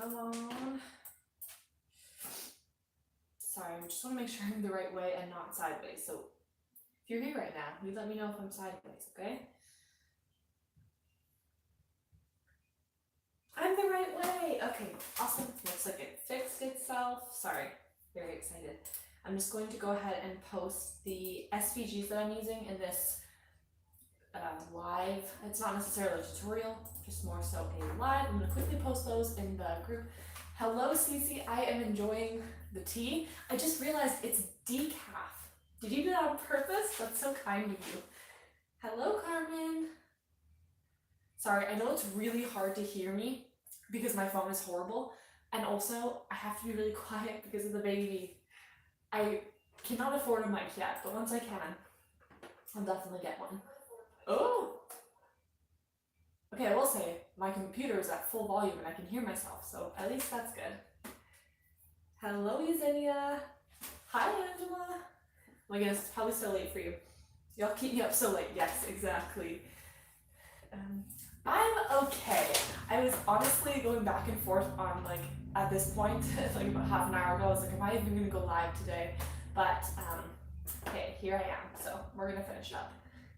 Come on. Sorry, I just want to make sure I'm the right way and not sideways. So if you're here right now, you let me know if I'm sideways, okay? I'm the right way. Okay, awesome. Looks like it fixed itself. Sorry, very excited. I'm just going to go ahead and post the SVGs that I'm using in this live. It's not necessarily a tutorial, just more so a live. I'm going to quickly post those in the group. Hello, Cece. I am enjoying the tea. I just realized it's decaf. Did you do that on purpose? That's so kind of you. Hello, Carmen. Sorry, I know it's really hard to hear me because my phone is horrible, and also I have to be really quiet because of the baby. I cannot afford a mic yet, but once I can, I'll definitely get one. Oh! Okay, I will say, my computer is at full volume and I can hear myself, so at least that's good. Hello, Yesenia. Hi, Angela. Oh my goodness, it's probably so late for you. Y'all keep me up so late. Yes, exactly. I'm okay. I was honestly going back and forth on, like, at this point, like about half an hour ago, I was like, am I even gonna go live today? But, okay, here I am, so we're gonna finish up.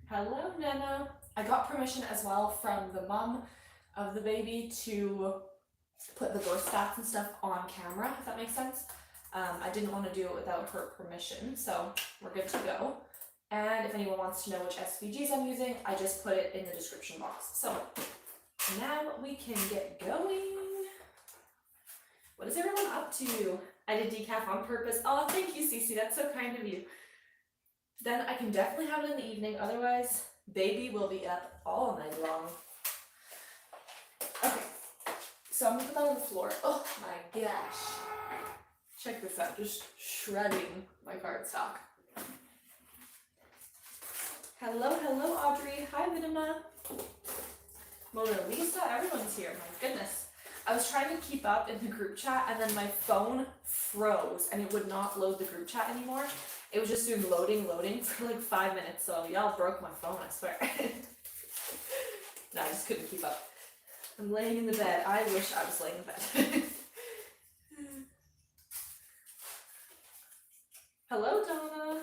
Hello, Nana. I got permission as well from the mom of the baby to put the birth stats and stuff on camera, if that makes sense. I didn't want to do it without her permission, so we're good to go. And if anyone wants to know which SVGs I'm using, I just put it in the description box. So now we can get going. What is everyone up to? I did decaf on purpose. Oh, thank you, Cece. That's so kind of you. Then I can definitely have it in the evening. Otherwise, baby will be up all night long. Okay, so I'm gonna put that on the floor. Oh my gosh. Check this out, just shredding my cardstock. Hello, hello, Audrey. Hi, Vinima. Mona Lisa, everyone's here. My goodness. I was trying to keep up in the group chat and then my phone froze and it would not load the group chat anymore. It was just doing loading for like 5 minutes. So y'all broke my phone, I swear. No, I just couldn't keep up. I'm laying in the bed. I wish I was laying in bed. Hello, Donna.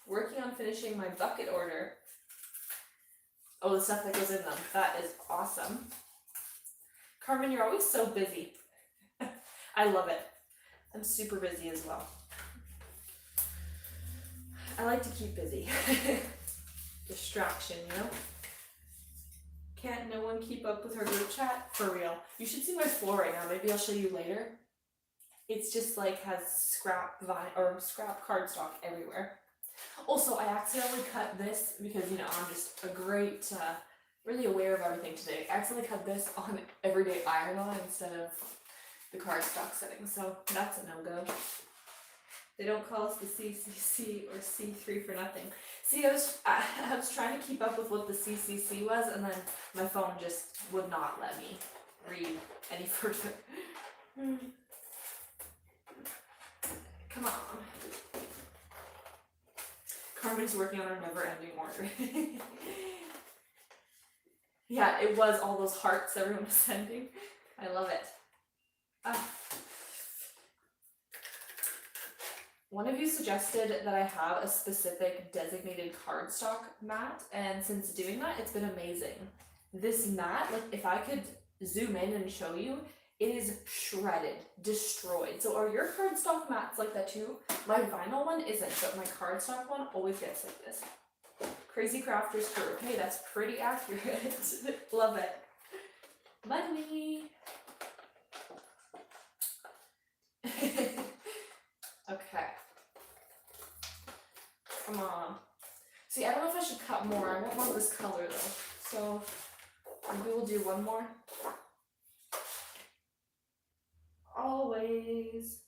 Working on finishing my bucket order. Oh, the stuff that goes in them. That is awesome. Carmen, you're always so busy. I love it. I'm super busy as well. I like to keep busy. Distraction, you know? Can't no one keep up with her group chat? For real. You should see my floor right now. Maybe I'll show you later. It's just like has scrap cardstock everywhere. Also, I accidentally cut this because, you know, I'm just a great, really aware of everything today. I accidentally cut this on everyday iron-on instead of the cardstock setting, so that's a no-go. They don't call us the CCC or C3 for nothing. See, I was trying to keep up with what the CCC was, and then my phone just would not let me read any further. Come on. Carmen's working on her never-ending order. Yeah, it was all those hearts everyone was sending. I love it. One of you suggested that I have a specific designated cardstock mat, and since doing that, it's been amazing. This mat, like if I could zoom in and show you, it is shredded, destroyed. So are your cardstock mats like that too? My vinyl one isn't, but my cardstock one always gets like this. Crazy Crafters crew. Hey, that's pretty accurate. Love it. Money. Okay. Come on. See, I don't know if I should cut more. I want more of this color though. So maybe we'll do one more. Always.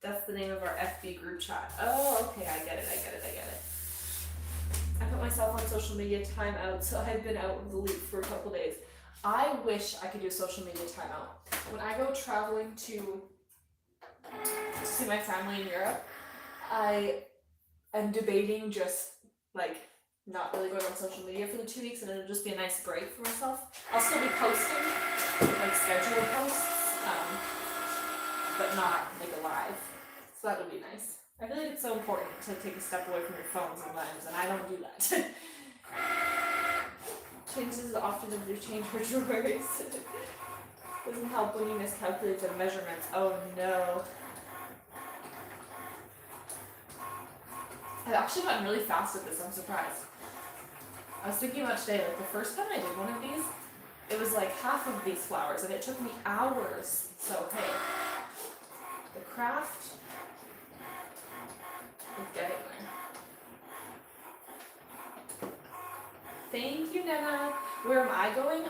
That's the name of our FB group chat. Oh, okay, I get it. I put myself on social media timeout, so I've been out of the loop for a couple days. I wish I could do a social media timeout. When I go traveling to see my family in Europe, I am debating just like not really going on social media for the 2 weeks, and it'll just be a nice break for myself. I'll still be posting, like scheduled posts, but not like a live. So that would be nice. I feel like it's so important to take a step away from your phone sometimes, and I don't do that. Changes as often as you change her drawers. Doesn't help when you miscalculate the measurements. Oh no. I've actually gotten really fast at this, I'm surprised. I was thinking about today, like the first time I did one of these, it was like half of these flowers, and it took me hours. So hey, the craft is getting there. Thank you, Nana. Where am I going?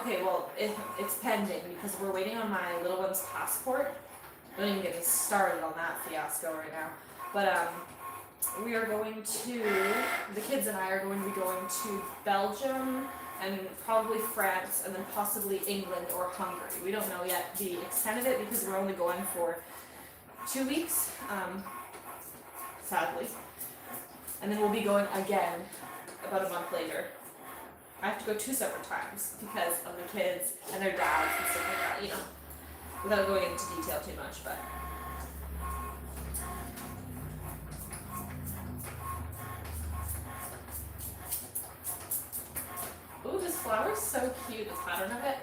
Okay, well, it's pending because we're waiting on my little one's passport. Don't even get me started on that fiasco right now. But we are going to, the kids and I are going to be going to Belgium and probably France and then possibly England or Hungary. We don't know yet the extent of it because we're only going for 2 weeks, sadly. And then we'll be going again about a month later. I have to go 2 separate times because of the kids and their dads and stuff like that, you know, without going into detail too much, but. Ooh, this flower is so cute, the pattern of it.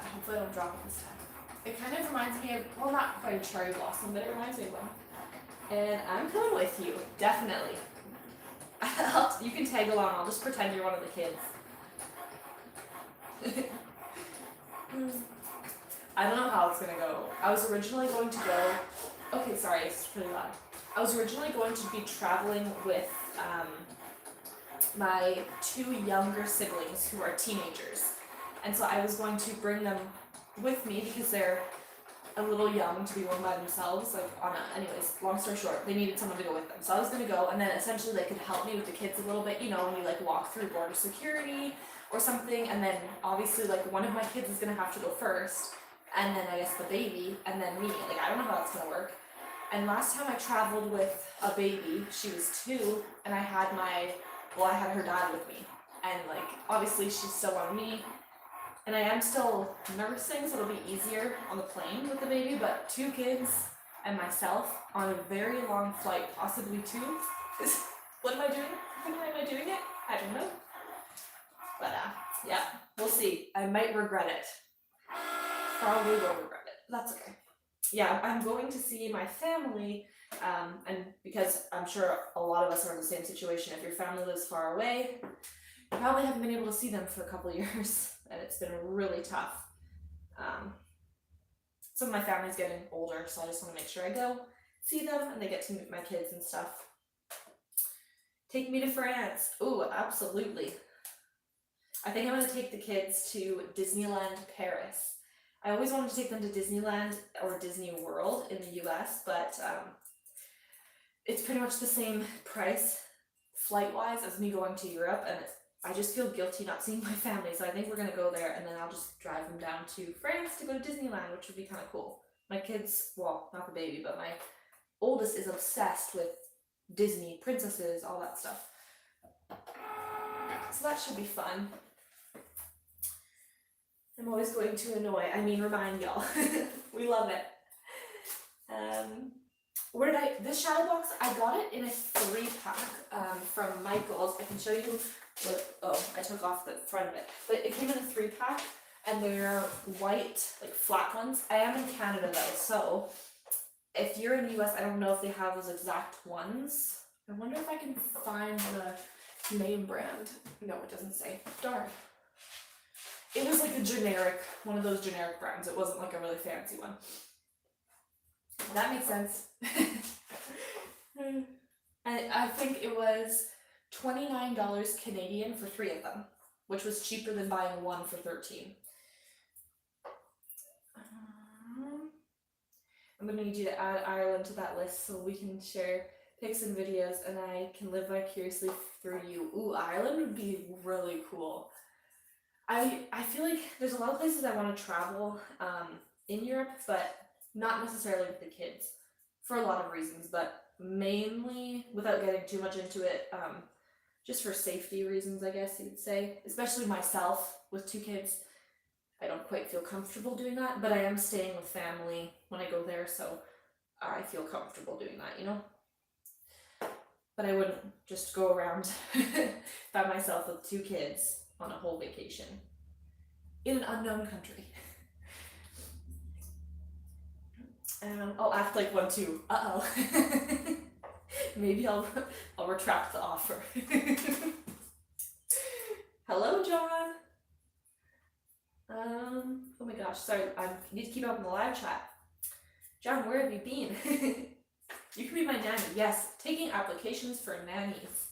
Hopefully I don't drop it this time. It kind of reminds me of, well, not quite a cherry blossom, but it reminds me of one. And I'm coming with you, definitely. You can tag along, I'll just pretend you're one of the kids. I don't know how it's gonna go. I was originally going to go, okay, sorry, it's pretty loud. I was originally going to be traveling with my 2 younger siblings who are teenagers. And so I was going to bring them with me because they're a little young to be one by themselves, like anyways, long story short, they needed someone to go with them. So I was gonna go, and then essentially they could help me with the kids a little bit, you know, when you like walk through border security or something, and then obviously like one of my kids is gonna have to go first, and then I guess the baby, and then me. Like I don't know how that's gonna work. And last time I traveled with a baby, she was 2, and I had her dad with me. And like obviously she's still on me. And I am still nursing, so it'll be easier on the plane with the baby, but 2 kids and myself on a very long flight, possibly 2. What am I doing? Why am I doing it? I don't know. But yeah, we'll see. I might regret it. Probably will regret it. That's okay. Yeah, I'm going to see my family, and because I'm sure a lot of us are in the same situation. If your family lives far away, you probably haven't been able to see them for a couple of years. And it's been really tough. Some of my family's getting older, so I just want to make sure I go see them and they get to meet my kids and stuff. Take me to France. Ooh, absolutely. I think I'm going to take the kids to Disneyland Paris. I always wanted to take them to Disneyland or Disney World in the US, but it's pretty much the same price flight-wise as me going to Europe, and I just feel guilty not seeing my family, so I think we're gonna go there and then I'll just drive them down to France to go to Disneyland, which would be kind of cool. My kids, well, not the baby, but my oldest is obsessed with Disney, princesses, all that stuff. So that should be fun. I'm always going to remind y'all. We love it. This shadow box, I got it in a 3-pack from Michael's. I can show you. I took off the front of it. But it came in a 3-pack, and they're white, like flat ones. I am in Canada though, so if you're in the US, I don't know if they have those exact ones. I wonder if I can find the name brand. No, it doesn't say. Darn. It was like one of those generic brands. It wasn't like a really fancy one. That makes sense. I think it was $29 Canadian for 3 of them, which was cheaper than buying one for $13. I'm gonna need you to add Ireland to that list so we can share pics and videos and I can live vicariously through you. Ooh, Ireland would be really cool. I feel like there's a lot of places I want to travel in Europe, but not necessarily with the kids for a lot of reasons, but mainly, without getting too much into it, just for safety reasons, I guess you would say. Especially myself with 2 kids. I don't quite feel comfortable doing that, but I am staying with family when I go there, so I feel comfortable doing that, you know? But I wouldn't just go around by myself with 2 kids on a whole vacation in an unknown country. I'll act like one too. Uh-oh. Maybe I'll retract the offer. Hello, John. Oh my gosh, sorry, I need to keep up in the live chat. John, where have you been? You can be my nanny. Yes, taking applications for nannies.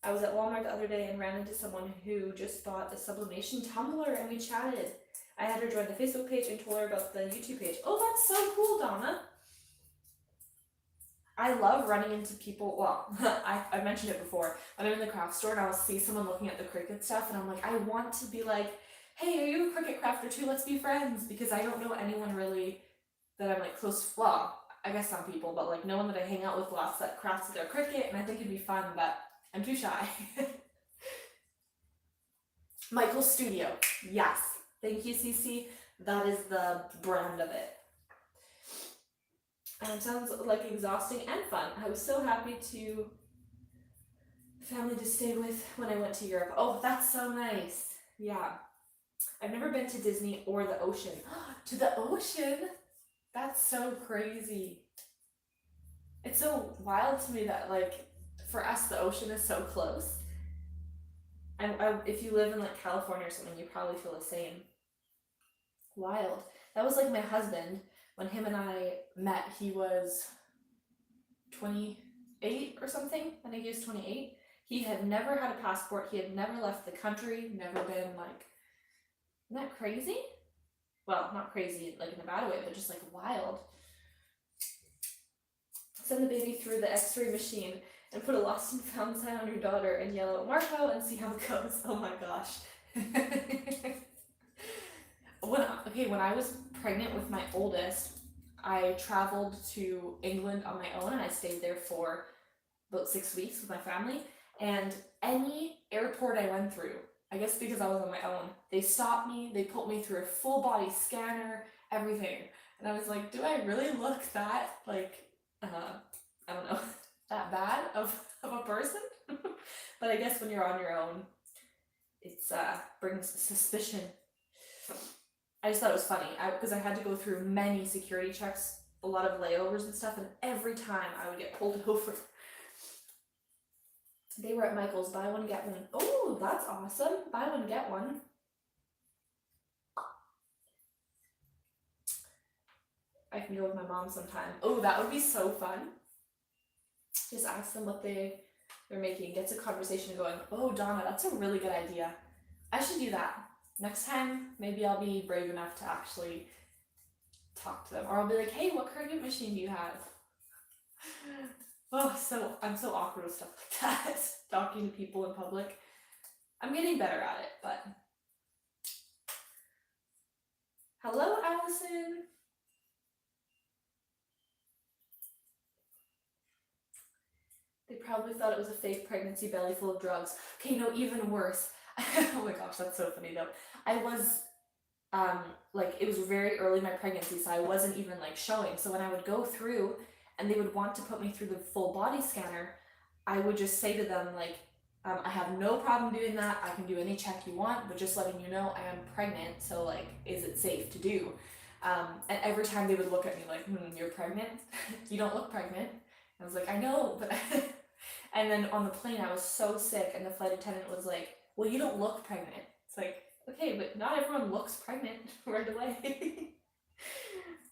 I was at Walmart the other day and ran into someone who just bought a sublimation tumbler and we chatted. I had her join the Facebook page and told her about the YouTube page. Oh, that's so cool, Donna. I love running into people. Well, I mentioned it before. When I'm in the craft store and I'll see someone looking at the Cricut stuff and I'm like, I want to be like, hey, are you a Cricut crafter too? Let's be friends. Because I don't know anyone really that I'm like close to. Well, I guess some people, but like no one that I hang out with lots that crafts with their Cricut, and I think it'd be fun, but I'm too shy. Michael's Studio. Yes. Thank you, Cece. That is the brand of it. Sounds like exhausting and fun. I was so happy to family to stay with when I went to Europe. Oh, that's so nice. Yeah. I've never been to Disney or the ocean. To the ocean? That's so crazy. It's so wild to me that, like, for us, the ocean is so close. And if you live in, like, California or something, you probably feel the same. Wild. That was, like, my husband. When him and I met, he was 28 or something. I think he was 28. He had never had a passport. He had never left the country, never been, like, isn't that crazy? Well, not crazy, like in a bad way, but just like wild. Send the baby through the x-ray machine and put a lost and found sign on your daughter and yell out Marco and see how it goes. Oh my gosh. When I was pregnant with my oldest, I traveled to England on my own and I stayed there for about 6 weeks with my family. And any airport I went through, I guess because I was on my own, they stopped me, they put me through a full body scanner, everything. And I was like, do I really look that, like, I don't know, that bad of a person? But I guess when you're on your own, it's brings suspicion. I just thought it was funny, because I had to go through many security checks, a lot of layovers and stuff, and every time I would get pulled over. They were at Michael's, buy one, get one. Oh, that's awesome. Buy one, get one. I can go with my mom sometime. Oh, that would be so fun. Just ask them what they're making. Gets a conversation going. Oh, Donna, that's a really good idea. I should do that. Next time, maybe I'll be brave enough to actually talk to them. Or I'll be like, hey, what Cricut machine do you have? Oh, I'm so awkward with stuff like that. Talking to people in public. I'm getting better at it, but. Hello, Allison. They probably thought it was a fake pregnancy belly full of drugs. Okay, no, even worse. Oh my gosh, that's so funny though. I was, like, it was very early in my pregnancy, so I wasn't even like showing. So when I would go through and they would want to put me through the full body scanner, I would just say to them, like, I have no problem doing that. I can do any check you want, but just letting you know I am pregnant, so like, is it safe to do? And every time they would look at me like, you're pregnant? You don't look pregnant. I was like, I know, but and then on the plane I was so sick and the flight attendant was like, well, you don't look pregnant. It's like, okay, but not everyone looks pregnant right away.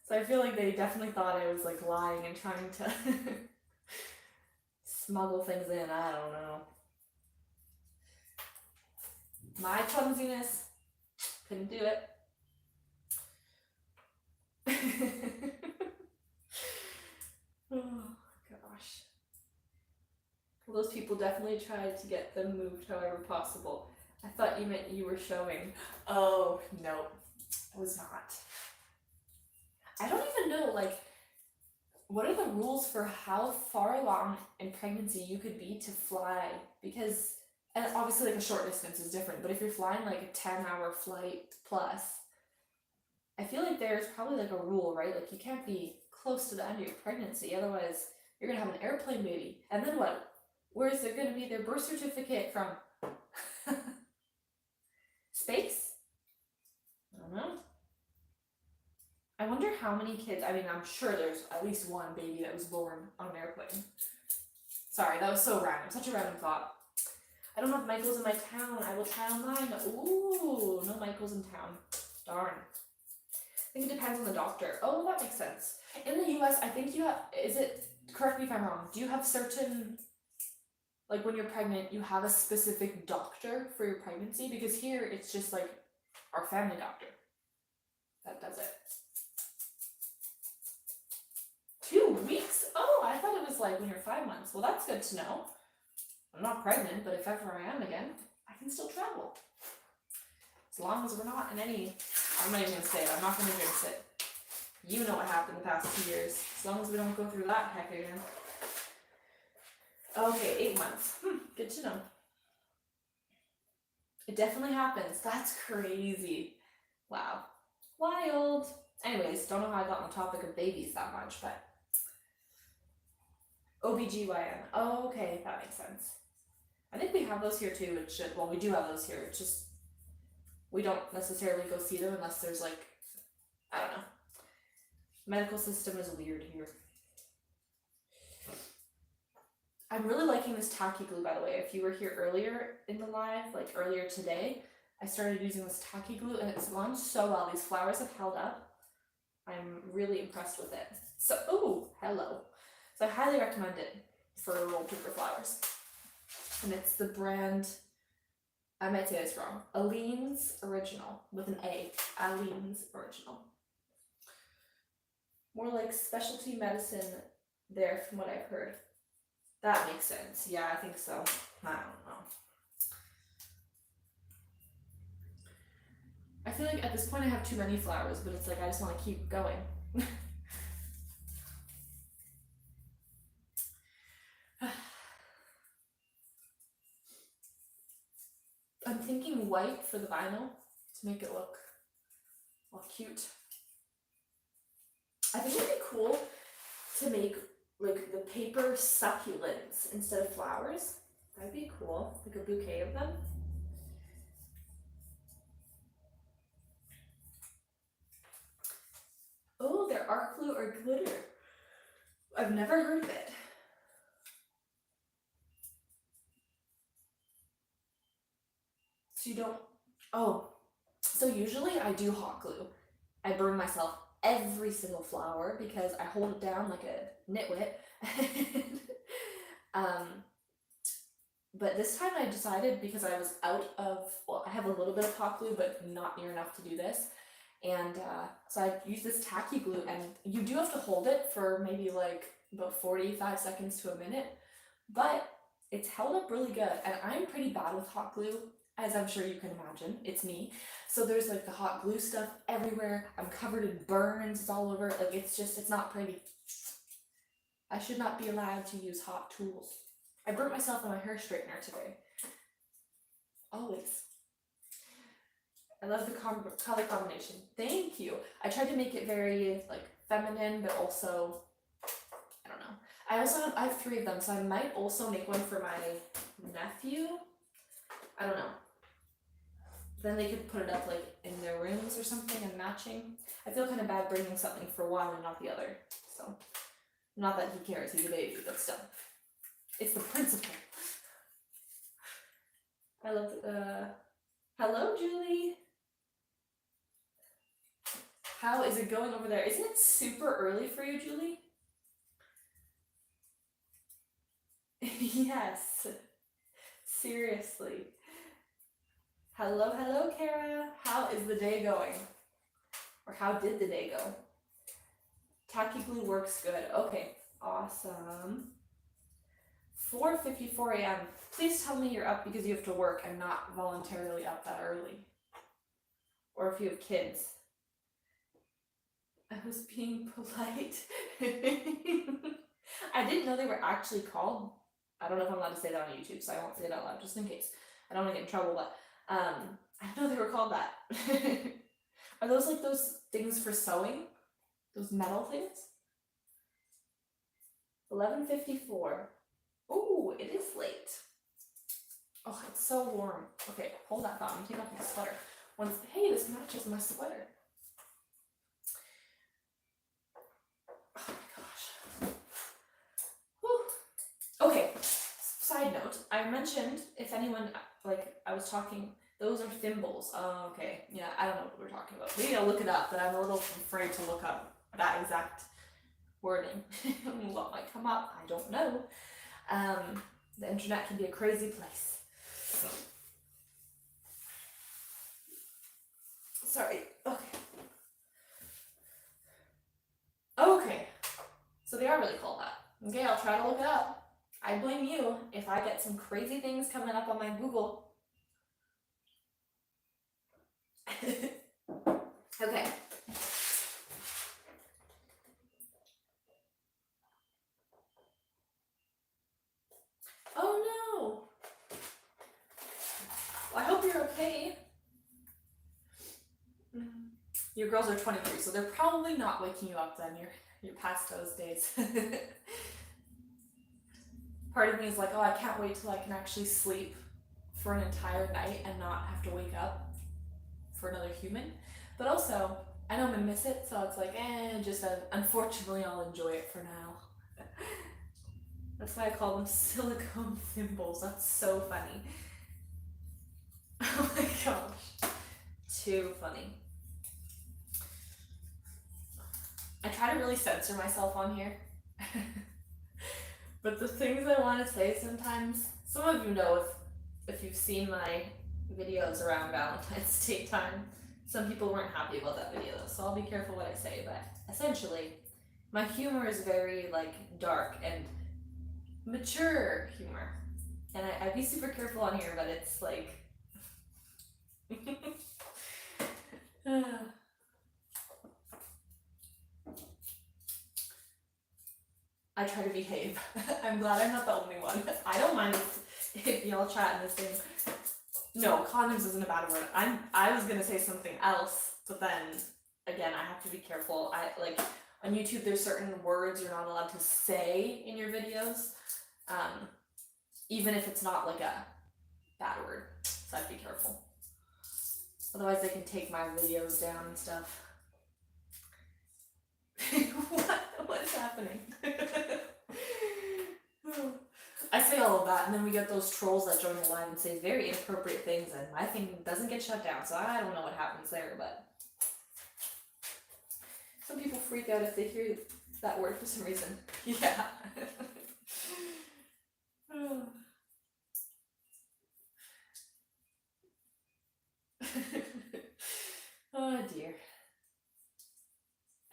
So I feel like they definitely thought I was like lying and trying to smuggle things in. I don't know. My clumsiness, couldn't do it. Oh gosh. Well, those people definitely tried to get them moved however possible. I thought you meant you were showing. Oh, no, I was not. I don't even know, like, what are the rules for how far along in pregnancy you could be to fly? Because, and obviously like a short distance is different, but if you're flying like a 10-hour flight plus, I feel like there's probably like a rule, right? Like you can't be close to the end of your pregnancy, otherwise you're gonna have an airplane baby. And then what? Where's there gonna be their birth certificate from? Space? I don't know. I wonder how many kids, I mean, I'm sure there's at least one baby that was born on an airplane. Sorry, that was so random, such a random thought. I don't have Michaels in my town, I will try online. Ooh, no Michaels in town. Darn. I think it depends on the doctor. Oh, that makes sense. In the US, I think you have, is it, correct me if I'm wrong, do you have certain, like when you're pregnant, you have a specific doctor for your pregnancy? Because here, it's just like our family doctor that does it. 2 weeks? Oh, I thought it was like when you're 5 months. Well, that's good to know. I'm not pregnant, but if ever I am again, I can still travel. As long as we're not in any, I'm not even gonna say it, I'm not gonna jinx it. You know what happened the past 2 years. As long as we don't go through that heck again. Okay, 8 months. Good to know. It definitely happens. That's crazy. Wow. Wild. Anyways, don't know how I got on the topic of babies that much, but OBGYN. Oh, okay, that makes sense. I think we have those here too. It should, well, we do have those here. It's just, we don't necessarily go see them unless there's like, I don't know. Medical system is weird here. I'm really liking this tacky glue, by the way. If you were here earlier in the live, like earlier today, I started using this tacky glue and it's gone so well. These flowers have held up. I'm really impressed with it. So, oh, hello. So I highly recommend it for rolled paper flowers. And it's the brand, I might say this wrong, Aleene's Original, with an A, Aleene's Original. More like specialty medicine there from what I've heard. That makes sense. Yeah, I think so. I don't know. I feel like at this point I have too many flowers, but it's like I just want to keep going. I'm thinking white for the vinyl to make it look all cute. I think it'd be cool to make like the paper succulents instead of flowers. That'd be cool, like a bouquet of them. Oh, they're art glue or glitter. I've never heard of it. So you don't, oh, so usually I do hot glue. I burn myself every single flower because I hold it down like a nitwit. But this time I decided, because I was out of, well, I have a little bit of hot glue, but not near enough to do this. And so I used this tacky glue, and you do have to hold it for maybe like about 45 seconds to a minute, but it's held up really good. And I'm pretty bad with hot glue, as I'm sure you can imagine. It's me. So there's like the hot glue stuff everywhere. I'm covered in burns. It's all over. Like it's just, it's not pretty. I should not be allowed to use hot tools. I burnt myself on my hair straightener today. Always. I love the color combination. Thank you. I tried to make it very like feminine, but also, I don't know. I have 3 of them, so I might also make one for my nephew. I don't know. Then they could put it up like in their rooms or something and matching. I feel kind of bad bringing something for one and not the other. So, not that he cares, he's a baby, but still. It's the principle. I love hello, Julie. How is it going over there? Isn't it super early for you, Julie? Yes. Seriously. Hello, hello, Kara. How is the day going? Or how did the day go? Tacky glue works good. Okay, awesome. 4:54 a.m. Please tell me you're up because you have to work and not voluntarily up that early. Or if you have kids. I was being polite. I didn't know they were actually called. I don't know if I'm allowed to say that on YouTube, so I won't say it out loud just in case. I don't want to get in trouble, but I didn't know they were called that. Are those like those things for sewing? Those metal things? 11:54. Ooh, it is late. Oh, it's so warm. Okay, hold that thought. I'm gonna take off my sweater. Hey, this matches my sweater. Oh my gosh. Whew. Okay, side note. I mentioned, if anyone, like, I was talking, those are thimbles. Oh, okay. Yeah, I don't know what we're talking about. Maybe I'll look it up, but I'm a little afraid to look up that exact wording. What might come up, I don't know. The internet can be a crazy place. Sorry. Okay. Okay. So they are really called that. Okay, I'll try to look it up. I blame you if I get some crazy things coming up on my Google. Okay. Oh no. Well, I hope you're okay. Your girls are 23, so they're probably not waking you up then. You're past those days. Part of me is like, oh, I can't wait till I can actually sleep for an entire night and not have to wake up for another human. But also, I know I'm gonna miss it, so it's like, just unfortunately, I'll enjoy it for now. That's why I call them silicone thimbles. That's so funny. Oh my gosh. Too funny. I try to really censor myself on here. But the things I want to say sometimes, some of you know if you've seen my videos around Valentine's Day time, some people weren't happy about that video, so I'll be careful what I say, but essentially, my humor is very, like, dark and mature humor. And I'd be super careful on here, but it's like... I try to behave. I'm glad I'm not the only one. I don't mind if y'all chat in this thing. No, condoms isn't a bad word. I was gonna say something else, but then again, I have to be careful. Like on YouTube, there's certain words you're not allowed to say in your videos, even if it's not like a bad word. So I have to be careful. Otherwise, they can take my videos down and stuff. What's happening? I say all of that, and then we get those trolls that join the live and say very inappropriate things, and my thing doesn't get shut down, so I don't know what happens there, but some people freak out if they hear that word for some reason. Yeah. Oh dear.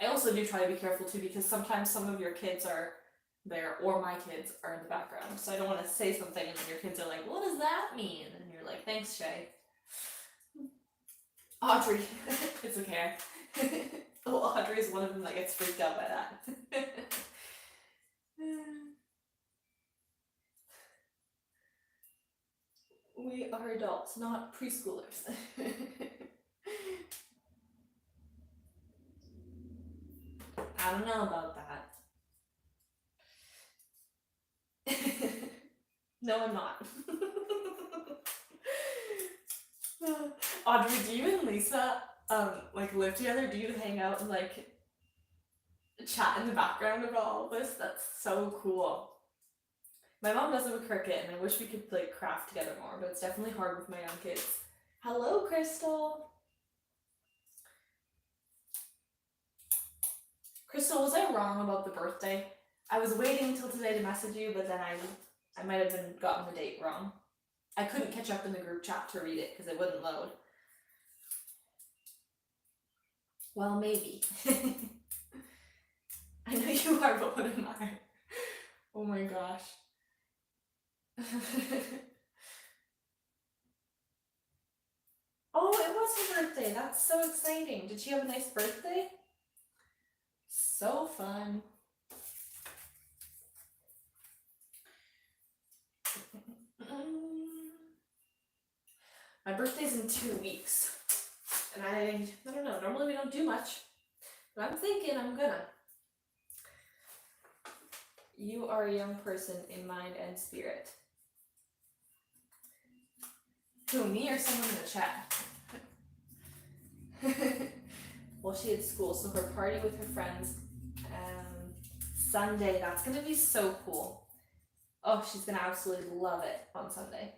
I also do try to be careful too, because sometimes some of your kids are there, or my kids are in the background, so I don't want to say something and then your kids are like, what does that mean? And you're like, thanks, Shay. Audrey. It's okay. Oh, Audrey is one of them that gets freaked out by that. We are adults, not preschoolers. I don't know about that. No, I'm not. Audrey, do you and Lisa like live together? Do you hang out and like chat in the background about all this? That's so cool. My mom does have a Cricut, and I wish we could like craft together more, but it's definitely hard with my young kids. Hello, Crystal. Crystal, was I wrong about the birthday? I was waiting until today to message you, but then I might have gotten the date wrong. I couldn't catch up in the group chat to read it because it wouldn't load. Well, maybe. I know you are, but what am I? Oh my gosh. Oh, it was her birthday. That's so exciting. Did she have a nice birthday? So fun. My birthday's in 2 weeks. And I don't know, normally we don't do much. But I'm thinking I'm gonna. You are a young person in mind and spirit. Who, me or someone in the chat? Well, she had school, so her party with her friends Sunday, that's gonna be so cool. Oh, she's gonna absolutely love it on Sunday.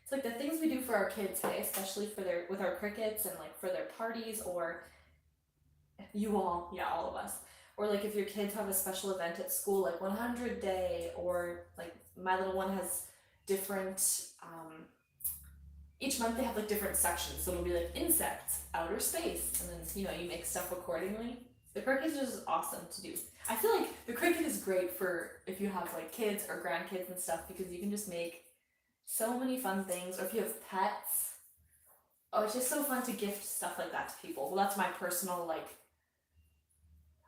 It's like the things we do for our kids, hey, especially for with our Cricuts and like for their parties, or all of us. Or like if your kids have a special event at school, like 100 day, or like my little one has different, each month they have like different sections. So it'll be like insects, outer space, and then, you make stuff accordingly. The Cricut is just awesome to do. I feel like the Cricut is great for if you have like kids or grandkids and stuff, because you can just make so many fun things. Or if you have pets, oh, it's just so fun to gift stuff like that to people. Well, that's my personal, like,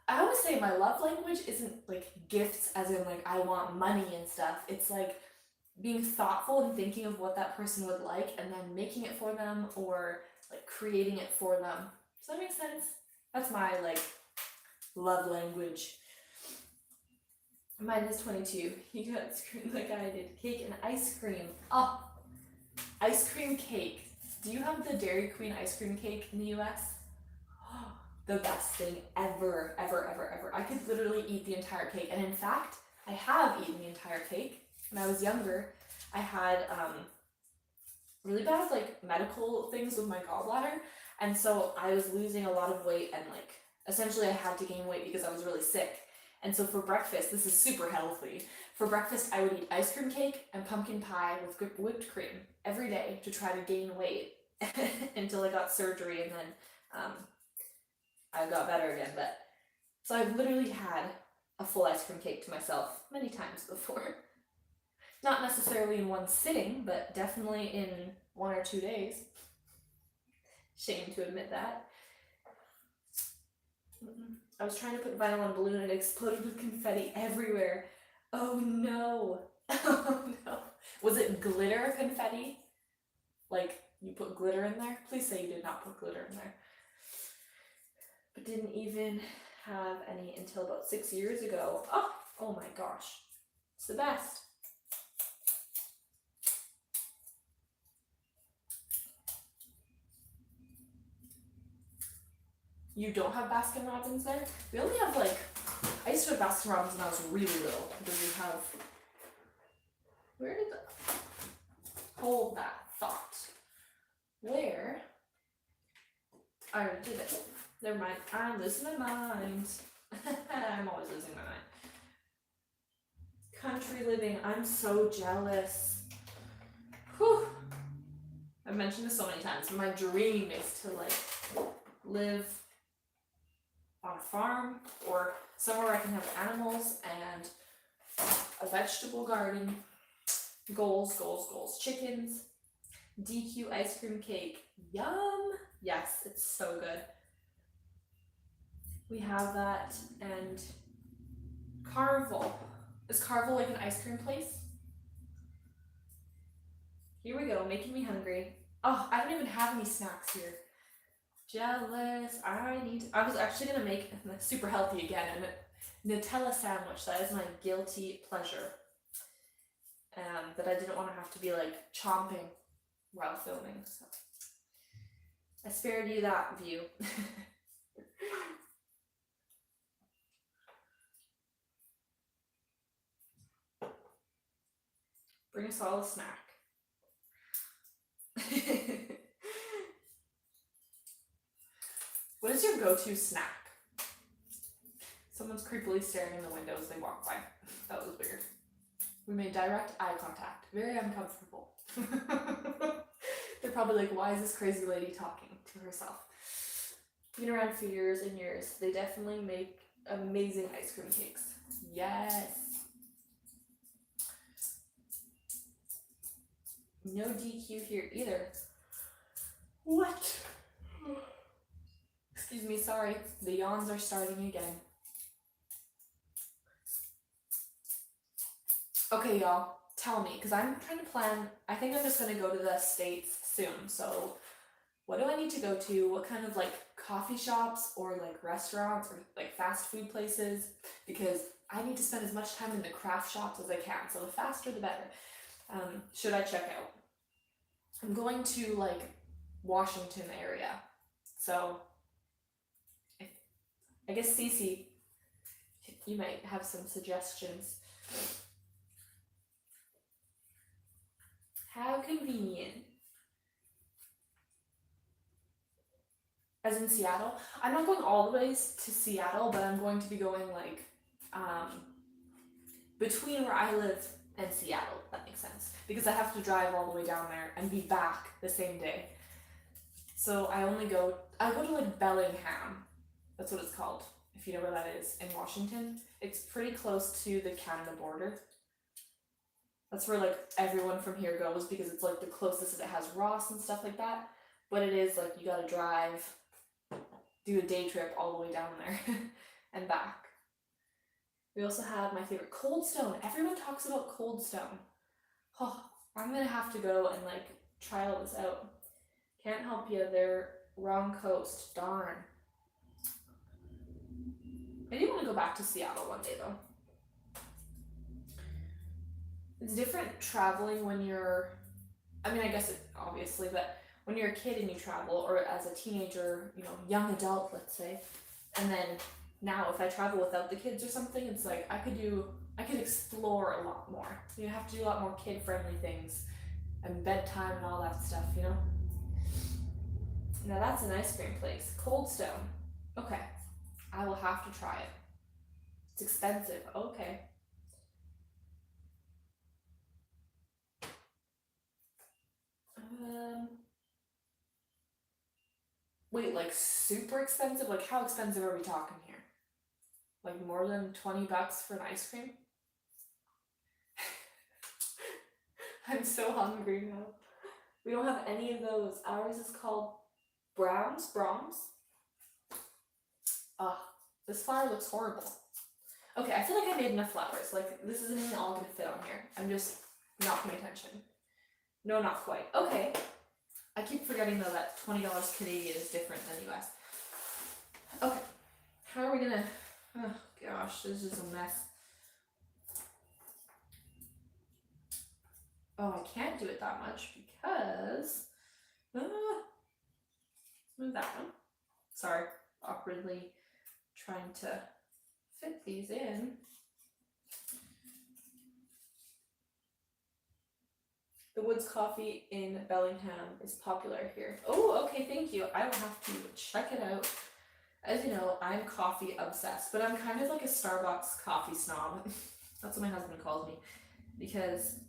I always say my love language isn't like gifts as in like I want money and stuff. It's like being thoughtful and thinking of what that person would like and then making it for them, or like creating it for them. Does that make sense? That's my like love language. Mine is 22. You got screwed like I did. Cake and ice cream. Oh, ice cream cake. Do you have the Dairy Queen ice cream cake in the US? Oh, the best thing ever, ever, ever, ever. I could literally eat the entire cake. And in fact, I have eaten the entire cake. When I was younger, I had really bad like medical things with my gallbladder. And so I was losing a lot of weight, and like essentially I had to gain weight because I was really sick. And so for breakfast, this is super healthy. For breakfast, I would eat ice cream cake and pumpkin pie with whipped cream every day to try to gain weight until I got surgery, and then I got better again. But so I've literally had a full ice cream cake to myself many times before. Not necessarily in one sitting, but definitely in 1 or 2 days. Shame to admit that. I was trying to put vinyl on a balloon and it exploded with confetti everywhere. Oh no. Oh no. Was it glitter confetti? Like you put glitter in there? Please say you did not put glitter in there. But didn't even have any until about 6 years ago. Oh my gosh. It's the best. You don't have Baskin Robbins there? We only have like, I used to have Baskin Robbins when I was really little, because we have, where did hold that thought? Where? I already did it. Never mind, I'm losing my mind. I'm always losing my mind. Country living, I'm so jealous. Whew. I've mentioned this so many times, but my dream is to like live on a farm or somewhere where I can have animals and a vegetable garden. Goals, goals, goals. Chickens. DQ ice cream cake. Yum! Yes, it's so good. We have that. And Carvel. Is Carvel like an ice cream place? Here we go, making me hungry. Oh, I don't even have any snacks here. Jealous. I was actually gonna make super healthy again, a Nutella sandwich. That is my guilty pleasure. But I didn't want to have to be like chomping while filming, so I spared you that view. Bring us all a snack. What is your go-to snack? Someone's creepily staring in the window as they walk by. That was weird. We made direct eye contact. Very uncomfortable. They're probably like, why is this crazy lady talking to herself? Been around for years and years. They definitely make amazing ice cream cakes. Yes. No DQ here either. What? Excuse me, sorry. The yawns are starting again. Okay, y'all, tell me, because I'm trying to plan. I think I'm just going to go to the States soon. So what do I need to go to? What kind of like coffee shops or like restaurants or like fast food places? Because I need to spend as much time in the craft shops as I can. So the faster the better. Should I check out? I'm going to like Washington area. So I guess Cece, you might have some suggestions. How convenient. As in Seattle? I'm not going all the ways to Seattle, but I'm going to be going like between where I live and Seattle, if that makes sense. Because I have to drive all the way down there and be back the same day. So I go to like Bellingham. That's what it's called, if you know where that is, in Washington. It's pretty close to the Canada border. That's where like everyone from here goes because it's like the closest. It has Ross and stuff like that. But it is like you gotta drive, do a day trip all the way down there and back. We also have my favorite Cold Stone. Everyone talks about Cold Stone. Oh, I'm gonna have to go and like try all this out. Can't help you, they're wrong coast, darn. I do want to go back to Seattle one day though. It's different traveling when you're, I mean, I guess it obviously, but when you're a kid and you travel, or as a teenager, you know, young adult, let's say, and then now if I travel without the kids or something, it's like I could explore a lot more. You have to do a lot more kid-friendly things and bedtime and all that stuff, you know? Now that's an ice cream place, Cold Stone. Okay, I will have to try it. It's expensive, okay. Wait, like super expensive? Like how expensive are we talking here? Like more than 20 bucks for an ice cream? I'm so hungry now. We don't have any of those. Ours is called Brahms. Ugh, this flower looks horrible. Okay, I feel like I made enough flowers. Like this isn't even all gonna fit on here. I'm just not paying attention. No, not quite. Okay. I keep forgetting though that $20 Canadian is different than US. Okay, how are we gonna, oh gosh, this is a mess. Oh, I can't do it that much because, move that one. Sorry, awkwardly trying to fit these in. The Woods Coffee in Bellingham is popular here. Oh, okay, thank you. I will have to check it out. As you know, I'm coffee obsessed, but I'm kind of like a Starbucks coffee snob. That's what my husband calls me. Because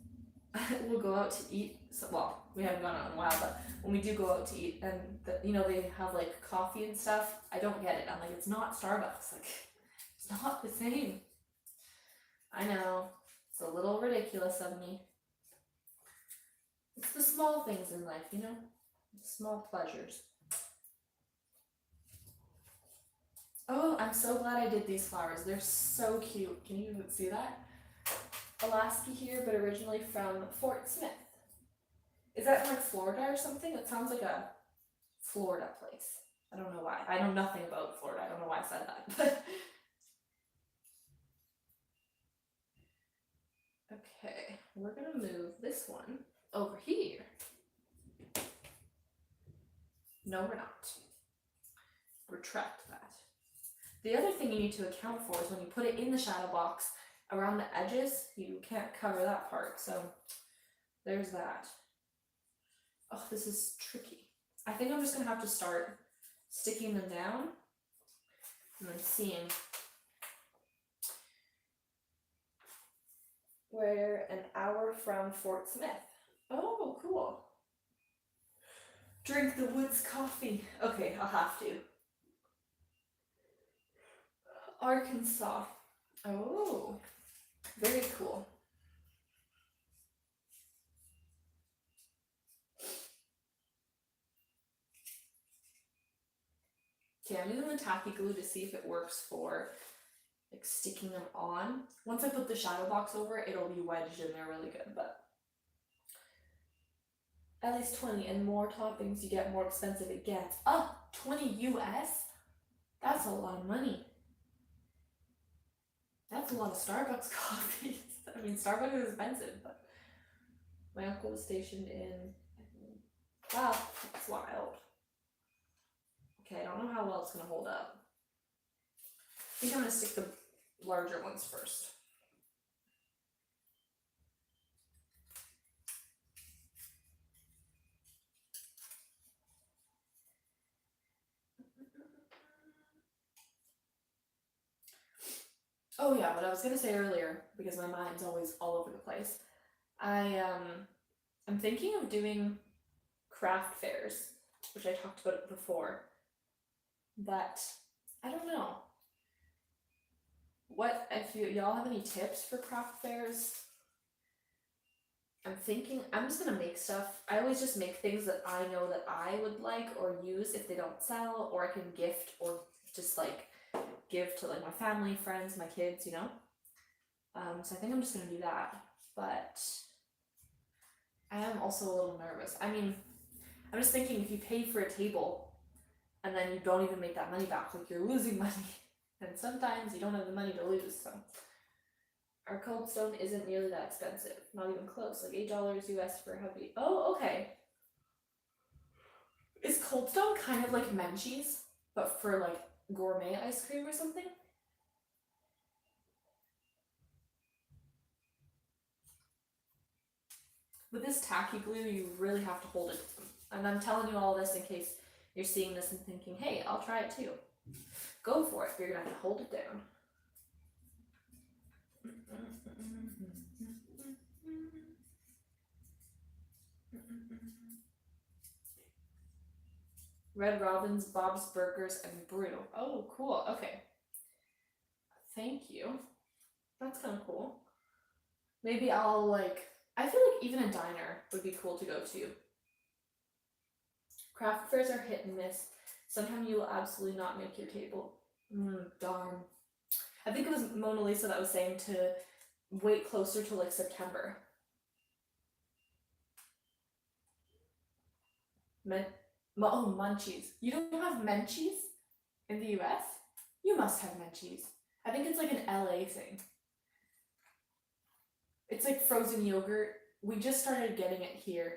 we'll go out to eat, so, well, we haven't gone out in a while, but when we do go out to eat and, you know, they have like coffee and stuff, I don't get it. I'm like, it's not Starbucks. Like, it's not the same. I know, it's a little ridiculous of me. It's the small things in life, you know? The small pleasures. Oh, I'm so glad I did these flowers. They're so cute. Can you see that? Alaska here, but originally from Fort Smith. Is that in like Florida or something? It sounds like a Florida place. I don't know why. I know nothing about Florida. I don't know why I said that. But okay, we're gonna move this one over here. No, we're not. Retract that. The other thing you need to account for is when you put it in the shadow box, around the edges, you can't cover that part. So there's that. Oh, this is tricky. I think I'm just gonna have to start sticking them down and then seeing we're an hour from Fort Smith. Oh, cool. Drink the Woods coffee. Okay, I'll have to. Arkansas. Oh, very cool. Okay, I'm using the tacky glue to see if it works for like sticking them on. Once I put the shadow box over it, it'll be wedged in there really good, but at least 20 and more toppings you get, more expensive it gets. Oh, 20 US? That's a lot of money. That's a lot of Starbucks coffees. I mean, Starbucks is expensive, but my uncle was stationed in, wow, that's wild. Okay, I don't know how well it's gonna hold up. I think I'm gonna stick the larger ones first. Oh yeah, what I was gonna say earlier, because my mind's always all over the place, I'm thinking of doing craft fairs, which I talked about before, but I don't know. What, if y'all have any tips for craft fairs? I'm thinking, I'm just gonna make stuff. I always just make things that I know that I would like or use if they don't sell, or I can gift or just like give to like my family, friends, my kids, you know? So I think I'm just gonna do that, but I am also a little nervous. I mean, I'm just thinking if you pay for a table and then you don't even make that money back, like you're losing money. And sometimes you don't have the money to lose, so. Our cold stone isn't nearly that expensive, not even close, like $8 US for heavy. Oh, okay. Is cold stone kind of like Menchie's, but for like gourmet ice cream or something? With this tacky glue, you really have to hold it. And I'm telling you all this in case you're seeing this and thinking, hey, I'll try it too. Go for it, but you're gonna have to hold it down. Red Robin's, Bob's Burgers, and Brew. Oh, cool. Okay. Thank you. That's kind of cool. Maybe I'll like, I feel like even a diner would be cool to go to. Craft fairs are hit and miss. Sometimes you will absolutely not make your table. Darn. I think it was Mona Lisa that was saying to wait closer to like September. Oh, Munchies. You don't have Menchie's in the US? You must have Menchie's. I think it's like an LA thing. It's like frozen yogurt. We just started getting it here.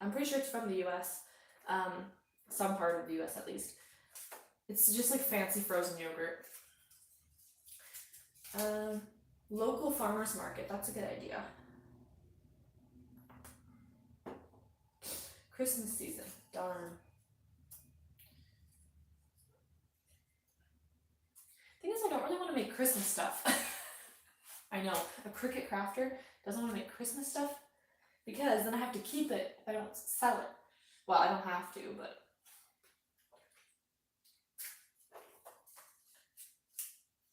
I'm pretty sure it's from the US. Some part of the US at least. It's just like fancy frozen yogurt. Local farmers market. That's a good idea. Christmas season. Darn. Thing is, I don't really want to make Christmas stuff. I know, a Cricut crafter doesn't want to make Christmas stuff because then I have to keep it if I don't sell it. Well, I don't have to, but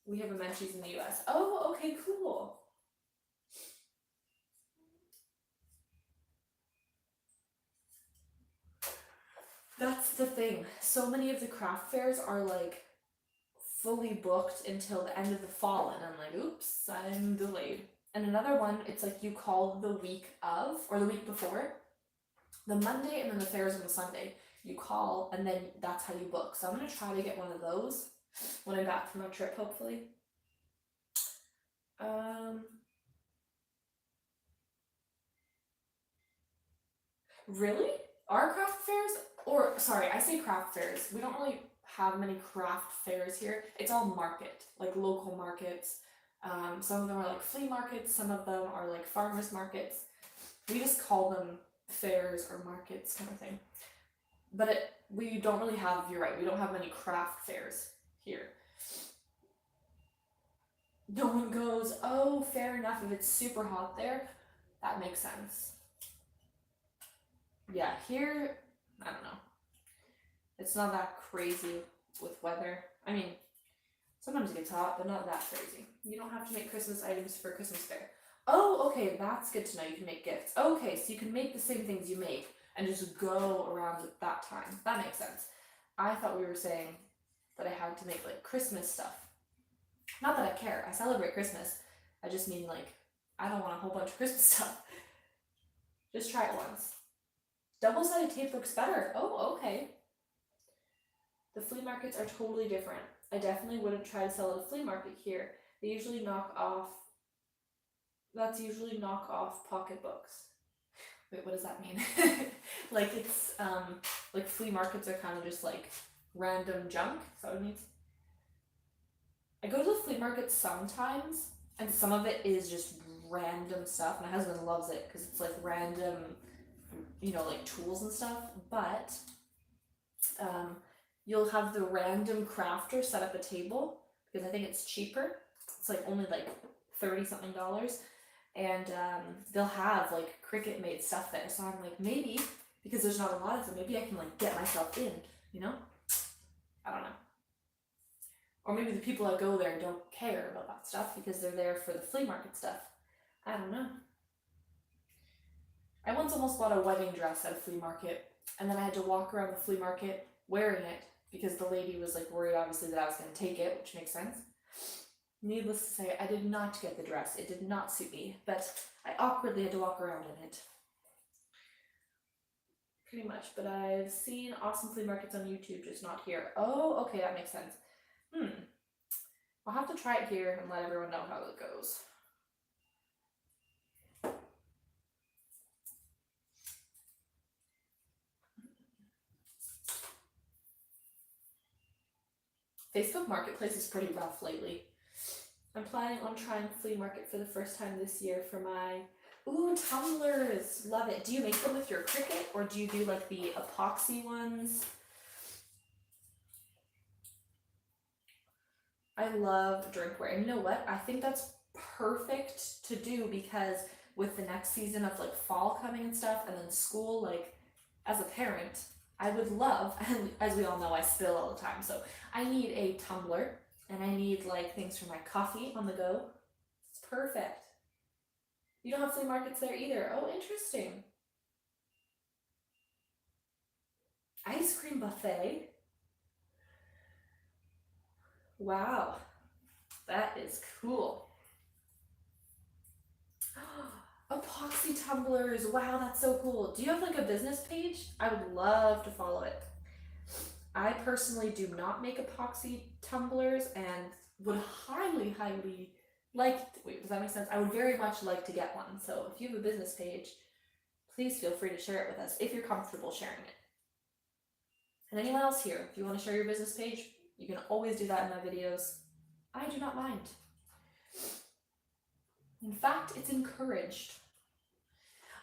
we have a Menchie's in the US. Oh, okay, cool. That's the thing. So many of the craft fairs are like fully booked until the end of the fall, and I'm like, oops, I'm delayed. And another one, it's like you call the week of, or the week before, the Monday, and then the fair is on the Sunday. You call, and then that's how you book. So I'm gonna try to get one of those when I'm back from my trip, hopefully. Really? Our craft fairs, or sorry, I say craft fairs. We don't really have many craft fairs here. It's all market, like local markets. Some of them are like flea markets, some of them are like farmers markets. We just call them fairs or markets kind of thing. But we don't really have, you're right, we don't have many craft fairs here. No one goes, oh, fair enough, if it's super hot there, that makes sense. Yeah, here, I don't know. It's not that crazy with weather. I mean, sometimes it gets hot, but not that crazy. You don't have to make Christmas items for Christmas fair. Oh, okay, that's good to know. You can make gifts. Okay, so you can make the same things you make and just go around at that time. That makes sense. I thought we were saying that I had to make like Christmas stuff. Not that I care, I celebrate Christmas. I just mean like, I don't want a whole bunch of Christmas stuff. Just try it once. Double-sided tape works better. Oh, okay. The flea markets are totally different. I definitely wouldn't try to sell at a flea market here. They usually knock off, that's usually knock off pocketbooks. Wait, what does that mean? Like it's, like flea markets are kind of just like random junk, is that what it means? I go to the flea market sometimes, and some of it is just random stuff. My husband loves it because it's like random, you know, like tools and stuff, but you'll have the random crafter set up a table because I think it's cheaper. It's like only like $30 something, and they'll have like Cricut made stuff there. So I'm like, maybe because there's not a lot of them, maybe I can like get myself in, you know? I don't know. Or maybe the people that go there don't care about that stuff because they're there for the flea market stuff. I don't know. I once almost bought a wedding dress at a flea market, and then I had to walk around the flea market wearing it because the lady was like worried obviously that I was going to take it, which makes sense. Needless to say, I did not get the dress. It did not suit me, but I awkwardly had to walk around in it. Pretty much, but I've seen awesome flea markets on YouTube, just not here. Oh, okay, that makes sense. I'll have to try it here and let everyone know how it goes. Facebook Marketplace is pretty rough lately. I'm planning on trying flea market for the first time this year for my, ooh, tumblers, love it. Do you make them with your Cricut or do you do like the epoxy ones? I love drinkware, and you know what? I think that's perfect to do because with the next season of like fall coming and stuff, and then school, like as a parent, I would love, and as we all know, I spill all the time, so I need a tumbler, and I need like things for my coffee on the go. It's perfect. You don't have flea markets there either. Oh, interesting. Ice cream buffet. Wow, that is cool. Epoxy tumblers. Wow, that's so cool. Do you have like a business page? I would love to follow it. I personally do not make epoxy tumblers and would highly like, wait, does that make sense? I would very much like to get one. So if you have a business page, please feel free to share it with us if you're comfortable sharing it. And anyone else here, if you want to share your business page, you can always do that in my videos. I do not mind. In fact, it's encouraged.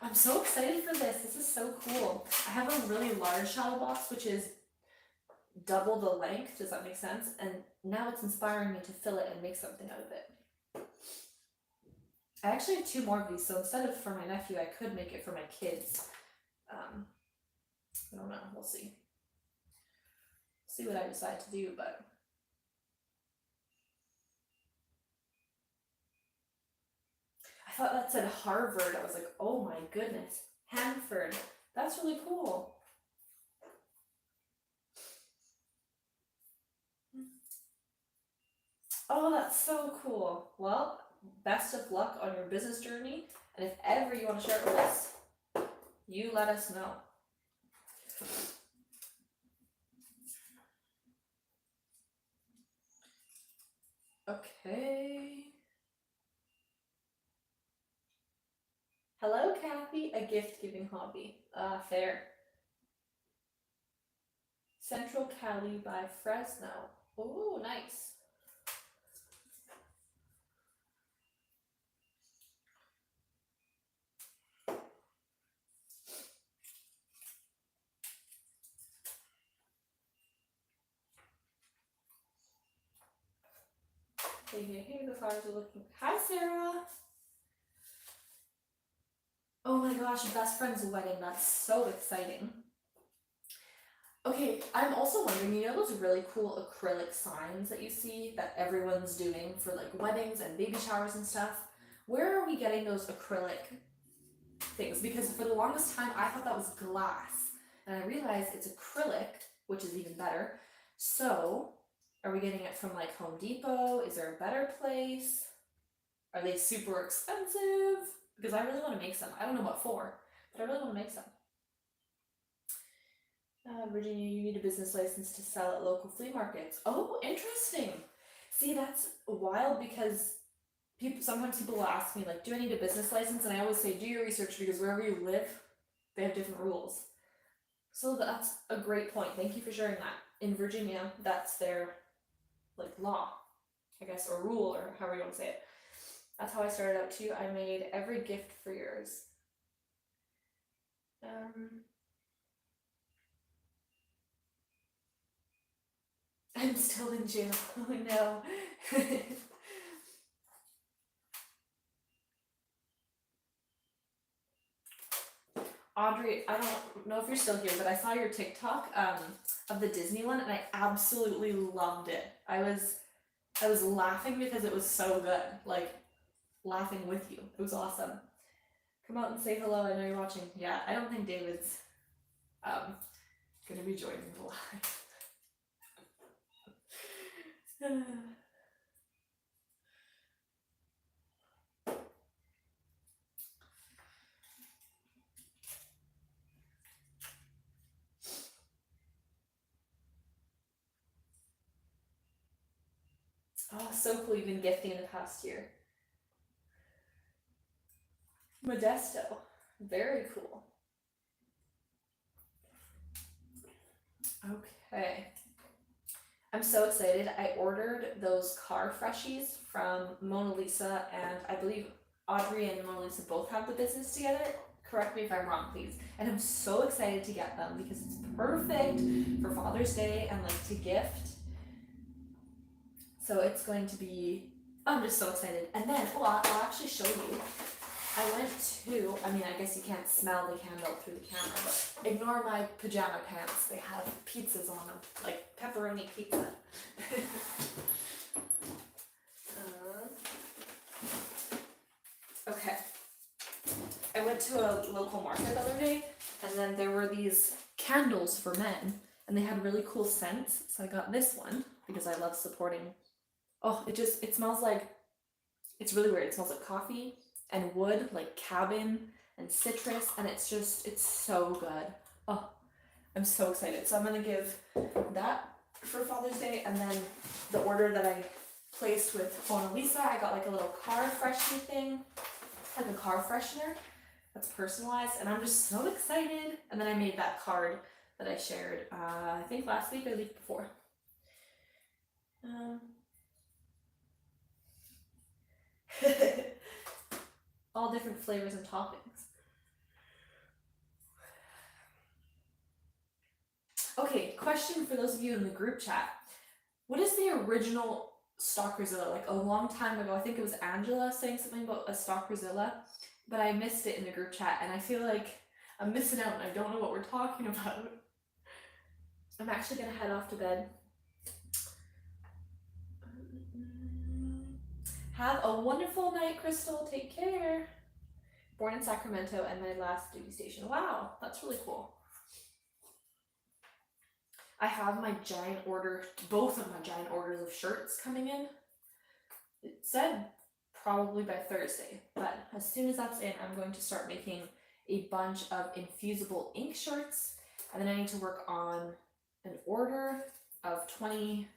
I'm so excited for this. This is so cool. I have a really large shadow box, which is double the length. Does that make sense? And now it's inspiring me to fill it and make something out of it. I actually have 2 more of these, so instead of for my nephew, I could make it for my kids. I don't know. We'll see. See what I decide to do, but I thought that said Harvard. I was like, oh my goodness, Hanford. That's really cool. Oh, that's so cool. Well, best of luck on your business journey, and if ever you want to share it with us, you let us know. Okay. Hello, Kathy. A gift-giving hobby. Fair. Central Cali by Fresno. Oh, nice. Okay, here the flowers are looking. Hi, Sarah. Oh my gosh, best friend's wedding. That's so exciting. Okay, I'm also wondering, you know those really cool acrylic signs that you see that everyone's doing for like weddings and baby showers and stuff? Where are we getting those acrylic things? Because for the longest time, I thought that was glass. And I realized it's acrylic, which is even better. So Are we getting it from like Home Depot? Is there a better place? Are they super expensive? Because I really want to make some. I don't know what for, but I really want to make some. Virginia, you need a business license to sell at local flea markets. Oh, interesting. See, that's wild because sometimes people will ask me like, do I need a business license? And I always say, do your research, because wherever you live, they have different rules. So that's a great point. Thank you for sharing that. In Virginia, that's their like law, I guess, or rule, or however you want to say it. That's how I started out too. I made every gift for yours. I'm still in jail. Oh no. Audrey, I don't know if you're still here, but I saw your TikTok of the Disney one, and I absolutely loved it. I was laughing because it was so good, like laughing with you. It was awesome. Come out and say hello. I know you're watching. Yeah, I don't think David's gonna be joining the live. Oh, so cool. You've been gifting in the past year. Modesto. Very cool. Okay. I'm so excited. I ordered those car freshies from Mona Lisa, and I believe Audrey and Mona Lisa both have the business together. Correct me if I'm wrong, please. And I'm so excited to get them because it's perfect for Father's Day and like to gift. So it's going to be, I'm just so excited. And then, I'll actually show you. I went to, I guess you can't smell the candle through the camera, but ignore my pajama pants. They have pizzas on them, like pepperoni pizza. Okay. I went to a local market the other day, and then there were these candles for men, and they had really cool scents. So I got this one because I love supporting. Oh, it smells like, it's really weird. It smells like coffee and wood, like cabin and citrus, and it's so good. Oh, I'm so excited. So I'm gonna give that for Father's Day, and then the order that I placed with Mona Lisa, I got like a little car freshener thing, like a car freshener that's personalized, and I'm just so excited. And then I made that card that I shared, I think last week or the week before. All different flavors and toppings. Okay, question for those of you in the group chat. What is the original Stalkerzilla? Like a long time ago, I think it was Angela saying something about a Stalkerzilla, but I missed it in the group chat, and I feel like I'm missing out and I don't know what we're talking about. I'm actually gonna head off to bed. Have a wonderful night, Crystal. Take care. Born in Sacramento and my last duty station. Wow, that's really cool. I have my giant order, both of my giant orders of shirts coming in. It said probably by Thursday, but as soon as that's in, I'm going to start making a bunch of infusible ink shirts, and then I need to work on an order of 20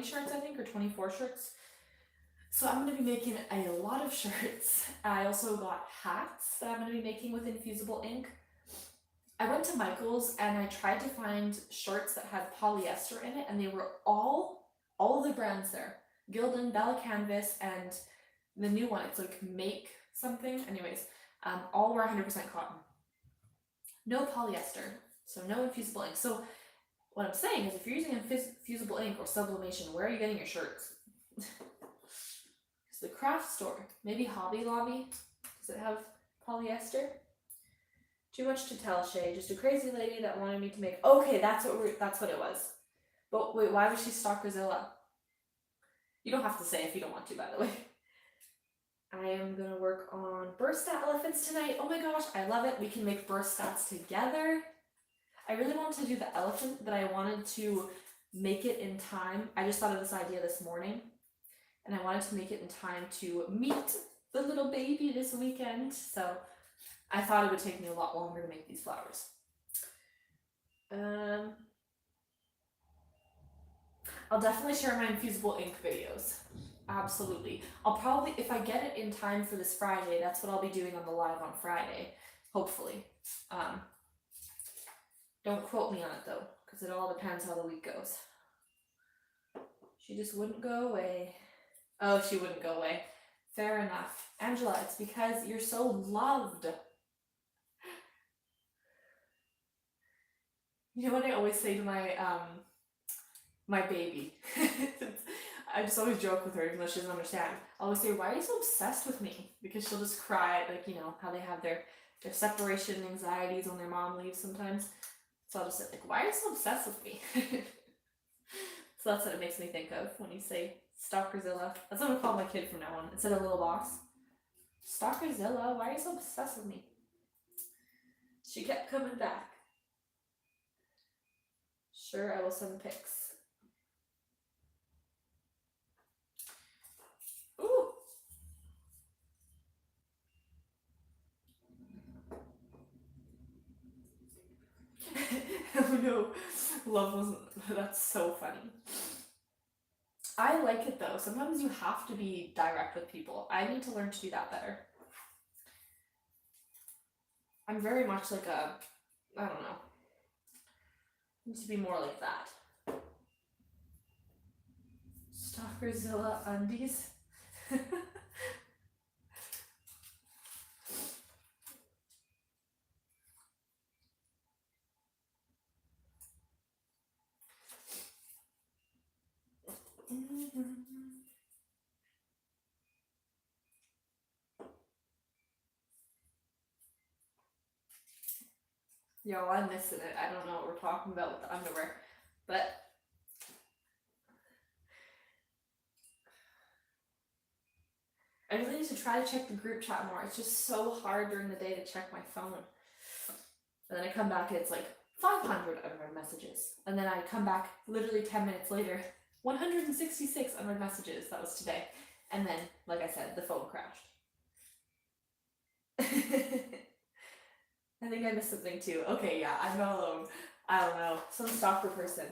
shirts, I think, or 24 shirts. So I'm going to be making a lot of shirts. I also got hats that I'm going to be making with infusible ink. I went to Michael's and I tried to find shirts that had polyester in it, and they were all of the brands there. Gildan, Bella Canvas, and the new one, it's like Make something. Anyways, all were 100% cotton. No polyester, so no infusible ink. So what I'm saying is, if you're using infusible ink or sublimation, where are you getting your shirts? It's the craft store. Maybe Hobby Lobby. Does it have polyester? Too much to tell, Shea. Just a crazy lady that wanted me to make. Okay, that's what it was. But wait, why was she Stalkerzilla? You don't have to say if you don't want to, by the way. I am gonna work on burst stat elephants tonight. Oh my gosh, I love it. We can make burst stats together. I really wanted to do the elephant, but I wanted to make it in time. I just thought of this idea this morning, and I wanted to make it in time to meet the little baby this weekend. So I thought it would take me a lot longer to make these flowers. I'll definitely share my infusible ink videos. Absolutely. I'll probably, if I get it in time for this Friday, that's what I'll be doing on the live on Friday, hopefully. Don't quote me on it though, because it all depends how the week goes. She just wouldn't go away. Oh, she wouldn't go away. Fair enough. Angela, it's because you're so loved. You know what I always say to my my baby? I just always joke with her, even though she doesn't understand. I always say, why are you so obsessed with me? Because she'll just cry, like, you know, how they have their separation anxieties when their mom leaves sometimes. So I'll just say, like, why are you so obsessed with me? So that's what it makes me think of when you say Stalkerzilla. That's what I'm gonna call my kid from now on, instead of Little Boss. Stalkerzilla, why are you so obsessed with me? She kept coming back. Sure, I will send pics. Ooh! Oh no, love wasn't, that's so funny. I like it though. Sometimes you have to be direct with people. I need to learn to do that better. I'm very much like a, I don't know. I need to be more like that. Stalkerzilla undies. Yo, I'm missing it. I don't know what we're talking about with the underwear, but I really need to try to check the group chat more. It's just so hard during the day to check my phone. And then I come back and it's like 500 unread messages. And then I come back literally 10 minutes later, 166 unread messages. That was today. And then, like I said, the phone crashed. I think I missed something too. Okay, yeah, I'm not alone. I don't know. Some stalker person.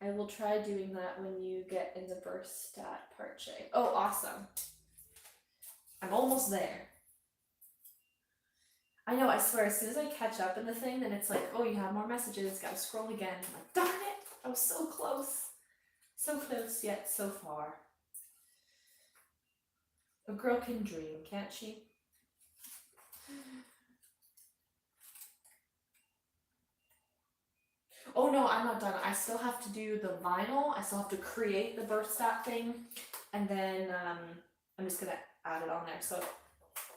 I will try doing that when you get in the burst stat part, Shay. Oh, awesome. I'm almost there. I know, I swear, as soon as I catch up in the thing, then it's like, oh, you have more messages, gotta scroll again. I'm like, darn it, I was so close. So close, yet so far. A girl can dream, can't she? Oh no, I'm not done. I still have to do the vinyl. I still have to create the birth stat thing. And then I'm just gonna add it on there. So it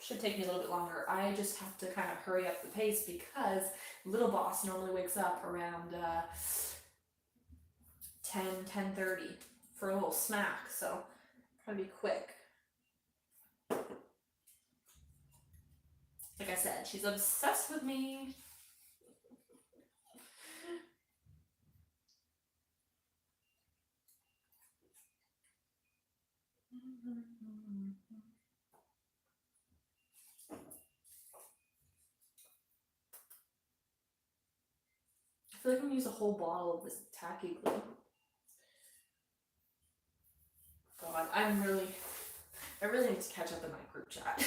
should take me a little bit longer. I just have to kind of hurry up the pace because Little Boss normally wakes up around 10:30 for a little snack. So try to be quick. Like I said, she's obsessed with me. I feel like I'm gonna use a whole bottle of this tacky glue. God, I really need to catch up in my group chat.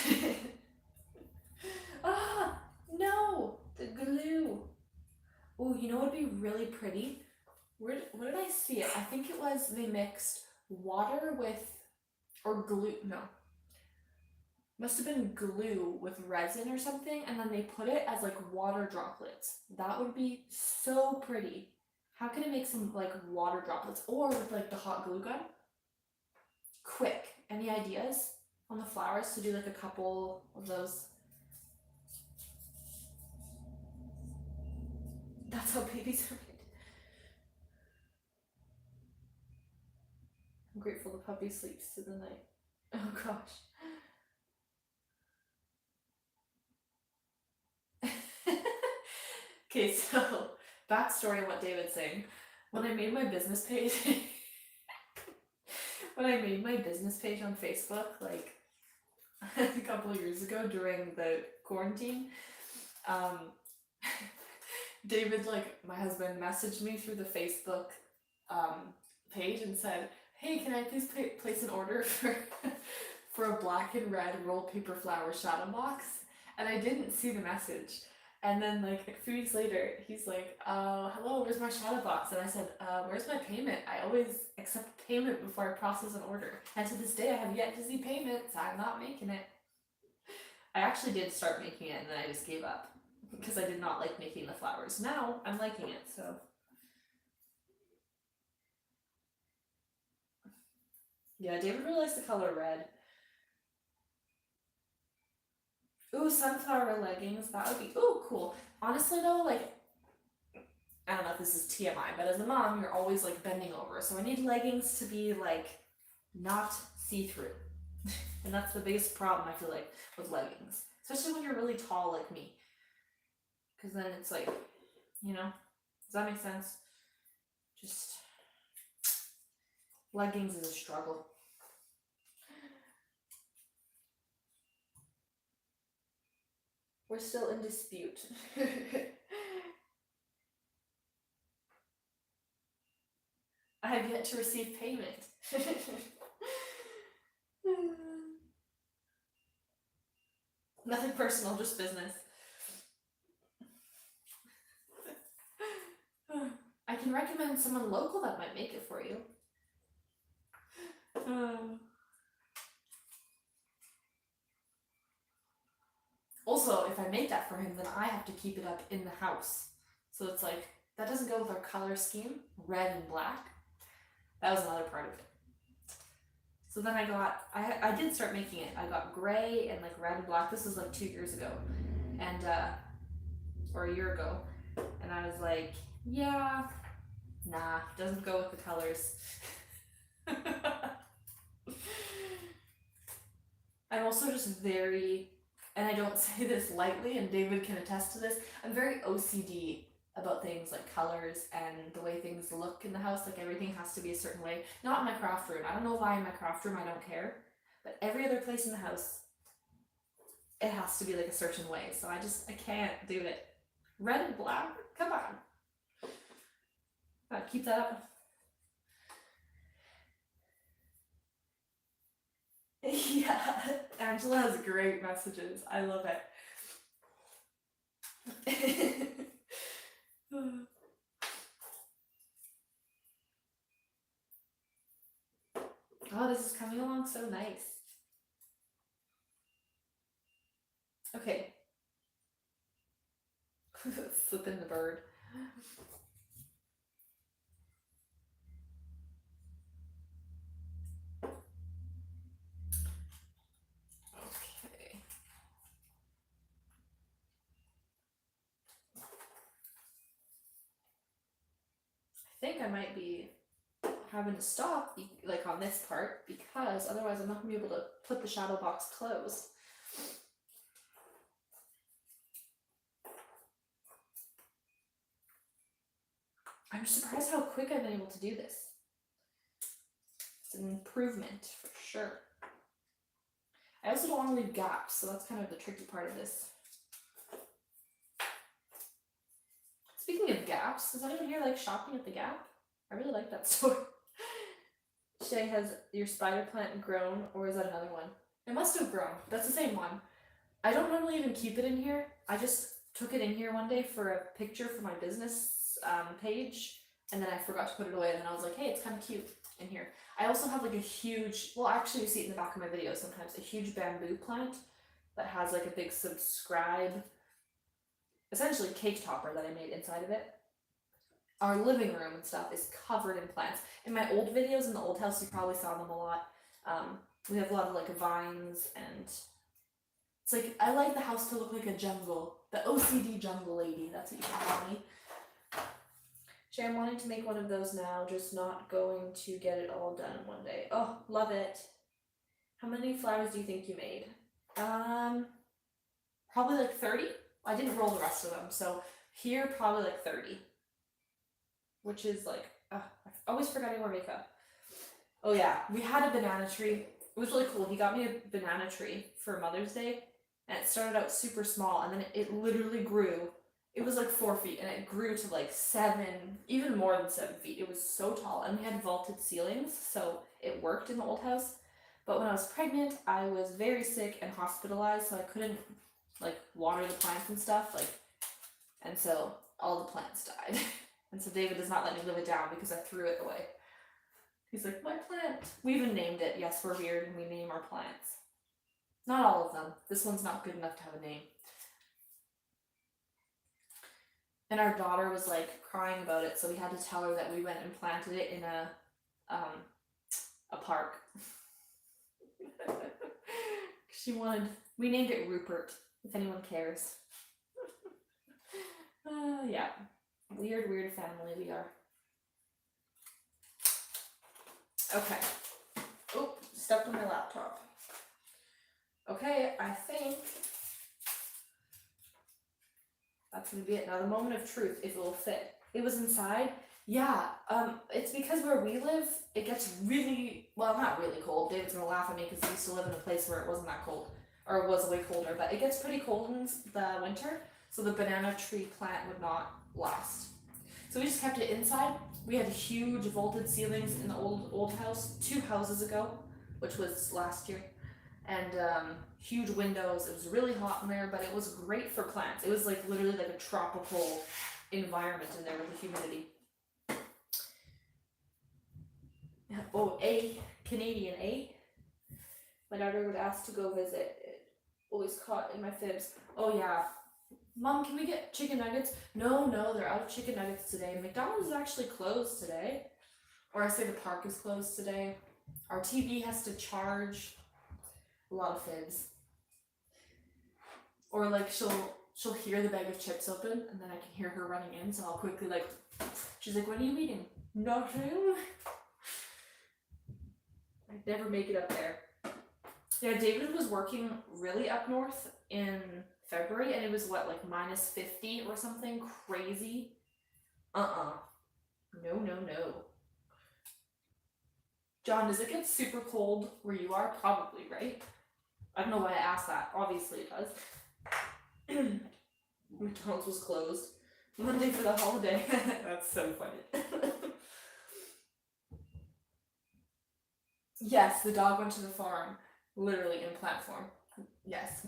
Ah, no, the glue. Oh, you know what would be really pretty? Where did I see it? I think it was they mixed water with, or glue, no. Must have been glue with resin or something, and then they put it as like water droplets. That would be so pretty. How can I make some like water droplets? Or with like the hot glue gun? Quick, any ideas on the flowers to do like a couple of those? That's how babies are made. I'm grateful the puppy sleeps through the night. Oh gosh. Okay, so backstory on what David's saying. When I made my business page, when I made my business page on Facebook, like a couple of years ago during the quarantine, David, like my husband, messaged me through the Facebook page and said, "Hey, can I please place an order for a black and red rolled paper flower shadow box?" And I didn't see the message. And then like a few weeks later, he's like, "Hello, where's my shadow box?" And I said, "Where's my payment? I always accept payment before I process an order. And to this day, I have yet to see payment, so I'm not making it." I actually did start making it, and then I just gave up because I did not like making the flowers. Now I'm liking it, so. Yeah, David really likes the color red. Ooh, sunflower leggings, that would be, ooh, cool. Honestly though, like, I don't know if this is TMI, but as a mom, you're always like bending over. So I need leggings to be like not see-through. And that's the biggest problem I feel like with leggings, especially when you're really tall like me. Because then it's like, you know, does that make sense? Just, leggings is a struggle. We're still in dispute. I have yet to receive payment. Nothing personal, just business. I can recommend someone local that might make it for you. Also, if I make that for him, then I have to keep it up in the house. So it's like, that doesn't go with our color scheme, red and black. That was another part of it. So then I did start making it. I got gray and like red and black. This was like 2 years ago. And, or a year ago. And I was like, yeah, nah, doesn't go with the colors. I'm also just very, and I don't say this lightly, and David can attest to this, I'm very OCD about things like colors and the way things look in the house. Like everything has to be a certain way. Not in my craft room. I don't know why in my craft room I don't care, but every other place in the house, it has to be like a certain way. So I can't do it. Red and black? Come on. Keep that up. Yeah, Angela has great messages. I love it. Oh, this is coming along so nice. Okay. Flipping the bird. Okay. I think I might be having to stop like on this part because otherwise I'm not gonna be able to put the shadow box closed. I'm surprised how quick I've been able to do this. It's an improvement for sure. I also don't want to leave gaps, so that's kind of the tricky part of this. Speaking of gaps, does anyone here like shopping at the Gap? I really like that store. Shea, has your spider plant grown, or is that another one? It must have grown. That's the same one. I don't normally even keep it in here. I just took it in here one day for a picture for my business page, and then I forgot to put it away, and then I was like, hey, it's kind of cute in here. I also have like a huge, well actually you see it in the back of my video sometimes, a huge bamboo plant that has like a big subscribe, essentially cake topper that I made inside of it. Our living room and stuff is covered in plants. In my old videos in the old house, you probably saw them a lot. We have a lot of like vines, and it's like, I like the house to look like a jungle. The OCD jungle lady, that's what you can call me. Shea, I'm wanting to make one of those now, just not going to get it all done in one day. Oh, love it. How many flowers do you think you made? Probably like 30. I didn't roll the rest of them, so here probably like 30. which is like, I always forget I wear makeup. Oh yeah, we had a banana tree. It was really cool. He got me a banana tree for Mother's Day, and it started out super small, and then it literally grew. It was like 4 feet, and it grew to like 7, even more than 7 feet. It was so tall, and we had vaulted ceilings, so it worked in the old house. But when I was pregnant, I was very sick and hospitalized, so I couldn't like water the plants and stuff, like, and so all the plants died. And so David does not let me live it down because I threw it away. He's like, my plant. We even named it. Yes, we're weird and we name our plants. Not all of them. This one's not good enough to have a name. And our daughter was like crying about it, so we had to tell her that we went and planted it in a park. We named it Rupert, if anyone cares. Yeah. Weird family we are. Okay. Oh, stepped on my laptop. Okay, I think that's gonna be it. Now the moment of truth, if it will fit. It was inside. Yeah, it's because where we live, it gets really, well, not really cold. David's gonna laugh at me because he used to live in a place where it wasn't that cold, or it was way colder, but it gets pretty cold in the winter, so the banana tree plant would not last. So we just kept it inside. We had huge vaulted ceilings in the old house 2 houses ago, which was last year, and huge windows. It was really hot in there, but it was great for plants. It was like literally like a tropical environment in there with the humidity. Oh, Canadian, my daughter would ask to go visit. It always caught in my fibs. Oh yeah, Mom, can we get chicken nuggets? No, they're out of chicken nuggets today. McDonald's is actually closed today. Or I say the park is closed today. Our TV has to charge. A lot of fibs. Or like she'll hear the bag of chips open, and then I can hear her running in, so I'll quickly like, she's like, what are you eating? Nothing. I'd never make it up there. Yeah, David was working really up north in February, and it was what, like -50 or something crazy? No. John, does it get super cold where you are? Probably, right? I don't know why I asked that. Obviously it does. McDonald's was closed Monday for the holiday. That's so funny. Yes, the dog went to the farm, literally in plant form. Yes.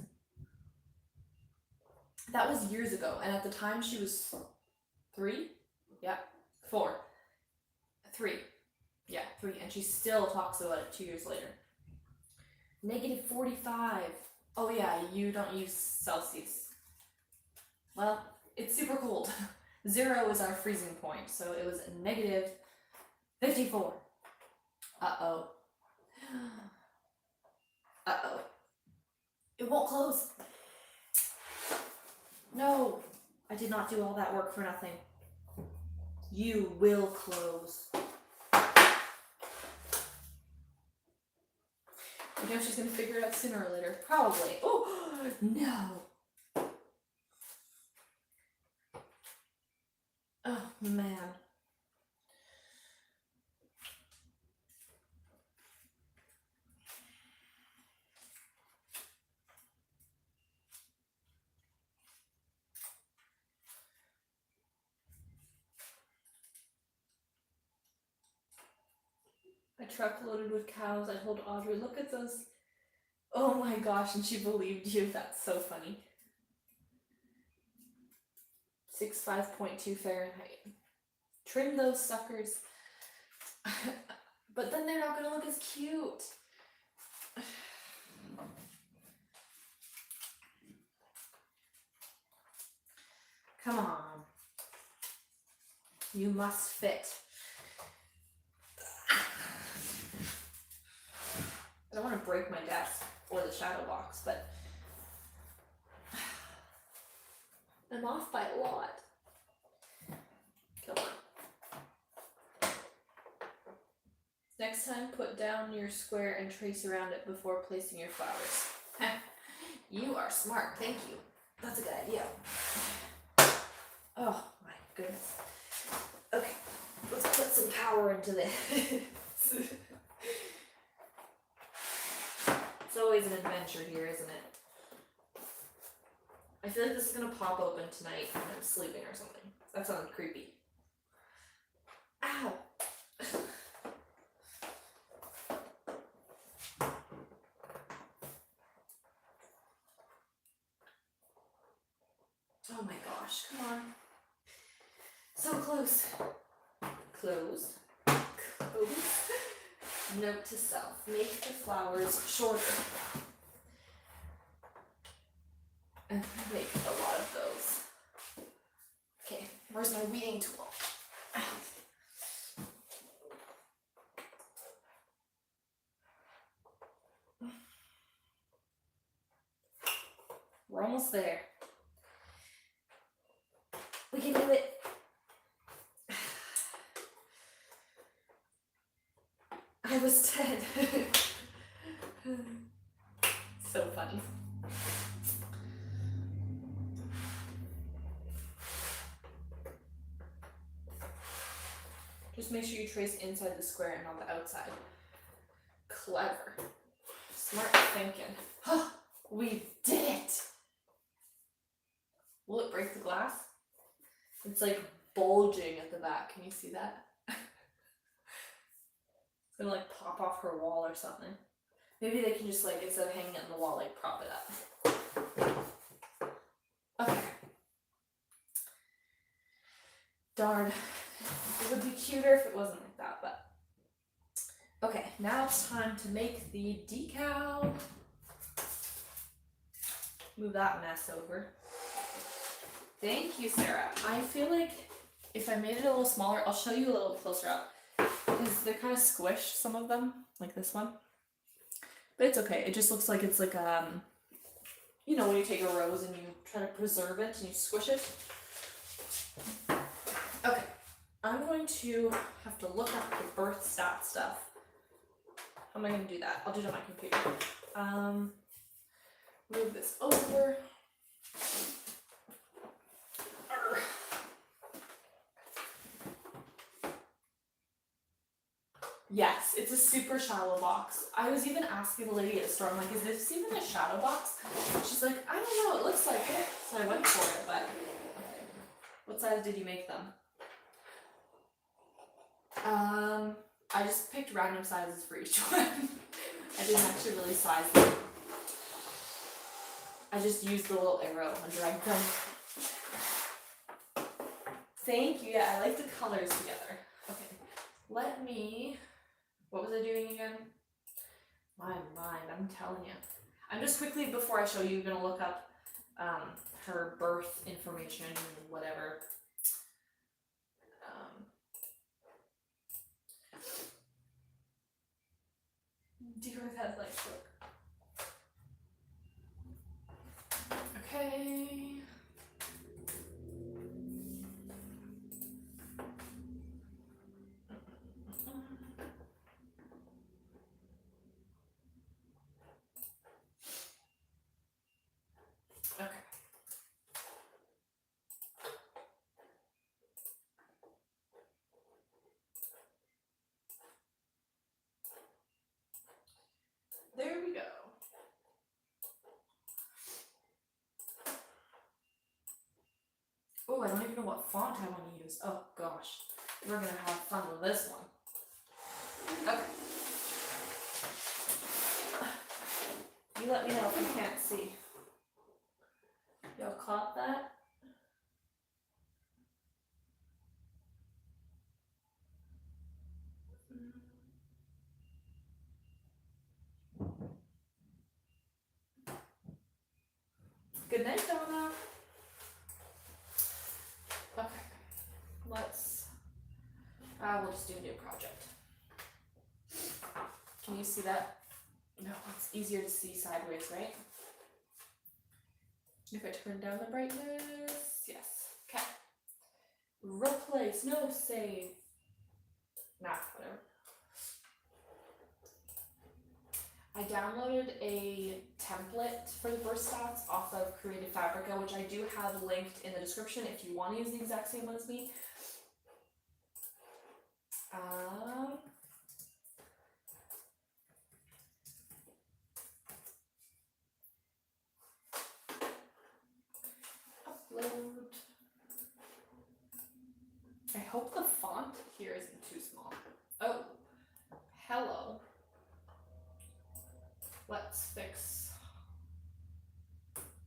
That was years ago, and at the time she was 3? Yeah, 4. 3. Yeah, 3, and she still talks about it 2 years later. -45. Oh yeah, you don't use Celsius. Well, it's super cold. 0 is our freezing point, so it was -54. Uh-oh. Uh-oh. It won't close. No, I did not do all that work for nothing. You will close. You know she's gonna figure it out sooner or later. Probably. Oh, no. Oh, man. A truck loaded with cows. I told Audrey, look at those. Oh my gosh, and she believed you. That's so funny. 65.2 Fahrenheit. Trim those suckers. But then they're not gonna look as cute. Come on. You must fit. I don't want to break my desk or the shadow box, but I'm off by a lot. Come on. Next time, put down your square and trace around it before placing your flowers. You are smart, thank you. That's a good idea. Oh my goodness. Okay, Let's put some power into this. It's always an adventure here, isn't it? I feel like this is gonna pop open tonight when I'm sleeping or something. That sounds creepy. Ow! Oh my gosh, come on. So close. Close. Close. Note to self, make the flowers shorter. And make a lot of those. Okay, where's my weeding tool? We're almost there. We can do it. I was 10. So funny. Just make sure you trace inside the square and on the outside. Clever. Smart thinking. We did it! Will it break the glass? It's like bulging at the back. Can you see that? It's gonna like pop off her wall or something. Maybe they can just like, instead of hanging it on the wall, like prop it up. Okay. Darn. It would be cuter if it wasn't like that, but. Okay, now it's time to make the decal. Move that mess over. Thank you, Sarah. I feel like if I made it a little smaller, I'll show you a little closer up. Because they're kind of squished, some of them, like this one. But it's okay. It just looks like it's like, you know, when you take a rose and you try to preserve it and you squish it. Okay. I'm going to have to look up the birth stat stuff. How am I going to do that? I'll do it on my computer. Move this over. Yes, it's a super shallow box. I was even asking the lady at the store, I'm like, is this even a shadow box? She's like, I don't know, it looks like it. So I went for it, but what size did you make them? I just picked random sizes for each one. I didn't actually really size them. I just used the little arrow and dragged them. Thank you, yeah, I like the colors together. Okay, let me, what was I doing again? My mind, I'm telling you. I'm just quickly, before I show you, gonna look up her birth information and whatever. Deer with headlights, look. Okay. Okay. There we go. Oh, I don't even know what font I want to use. Oh gosh, we're gonna have fun with this one. Okay. You let me know if you can't see. Y'all caught that? Good night, Donna. Okay, let's, we'll just do a new project. Can you see that? No, it's easier to see sideways, right? If I turn down the brightness, yes. Okay. Replace, no, save. Nah, whatever. I downloaded a template for the birth stats off of Creative Fabrica, which I do have linked in the description if you want to use the exact same one as me. Upload. I hope the font here isn't too small. Oh, hello. Let's fix.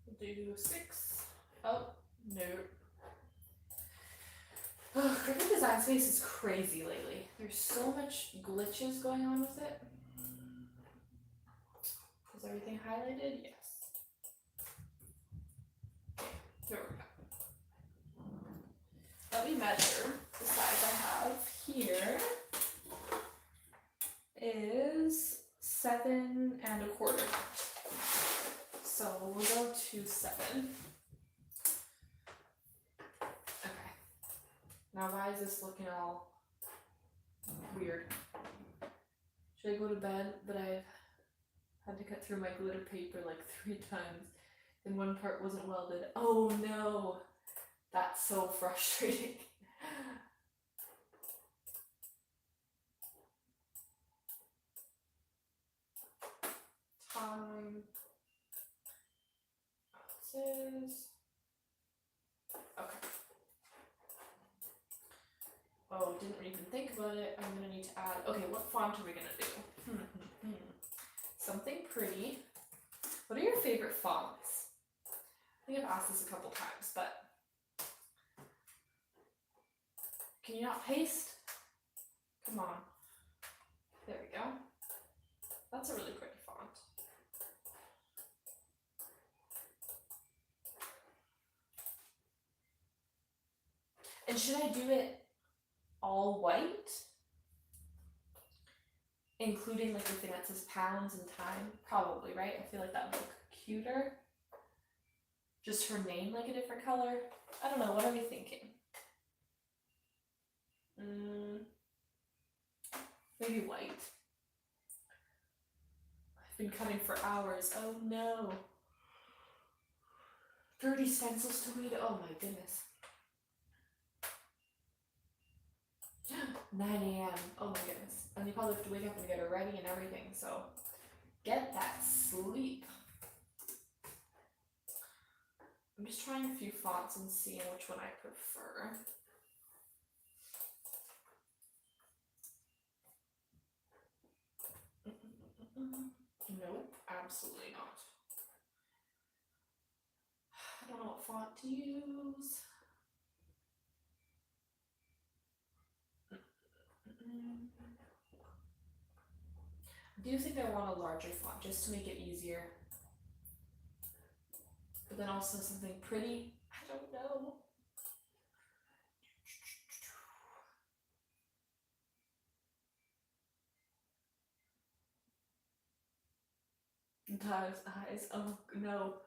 We'll do 6. Oh, no. Oh, Cricut Design Space is crazy lately. There's so much glitches going on with it. Is everything highlighted? Yes. There we go. Let me measure. The size I have here is 7 1/4. So we'll go to 7. Okay. Now why is this looking all weird? Should I go to bed? But I've had to cut through my glitter paper like 3 times and one part wasn't welded. Oh no! That's so frustrating. Time. Ounces. Okay. Oh, didn't even think about it. I'm gonna need to add. Okay, what font are we gonna do? Something pretty. What are your favorite fonts? I think I've asked this a couple times, but can you not paste? Come on. There we go. That's a really pretty font. And should I do it all white? Including like the thing that says pounds and time? Probably, right? I feel like that would look cuter. Just her name like a different color? I don't know, what are we thinking? Maybe white. I've been cutting for hours. Oh no. 30 stencils to read. Oh my goodness. 9 a.m. Oh my goodness. And you probably have to wake up and get her ready and everything, so get that sleep. I'm just trying a few fonts and seeing which one I prefer. Nope, absolutely not. I don't know what font to use. I do think I want a larger font just to make it easier. But then also something pretty. I don't know. Dog's eyes. Oh no.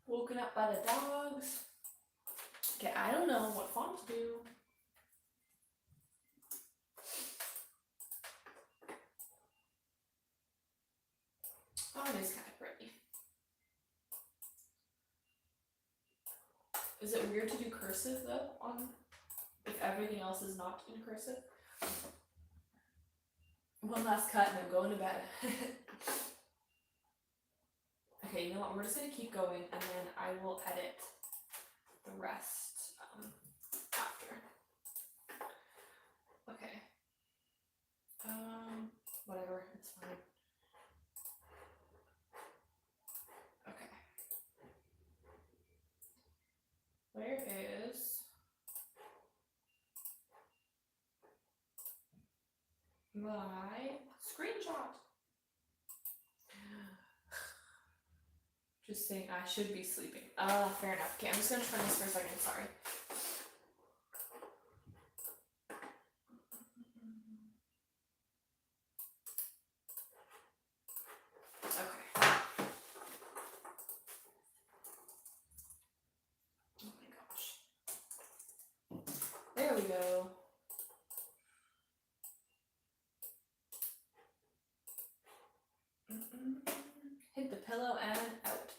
Woken up by the dogs. Okay, I don't know what font to do. Oh, it is kind of pretty. Is it weird to do cursive though on if everything else is not in cursive? One last cut and I'm going to bed. Okay, you know what? We're just gonna keep going and then I will edit the rest after. Okay. Whatever, it's fine. Okay. Where is my screenshot? Just saying I should be sleeping. Fair enough. Okay, I'm just gonna turn this for a second, sorry. Okay. Oh my gosh. There we go. Hit the pillow and out.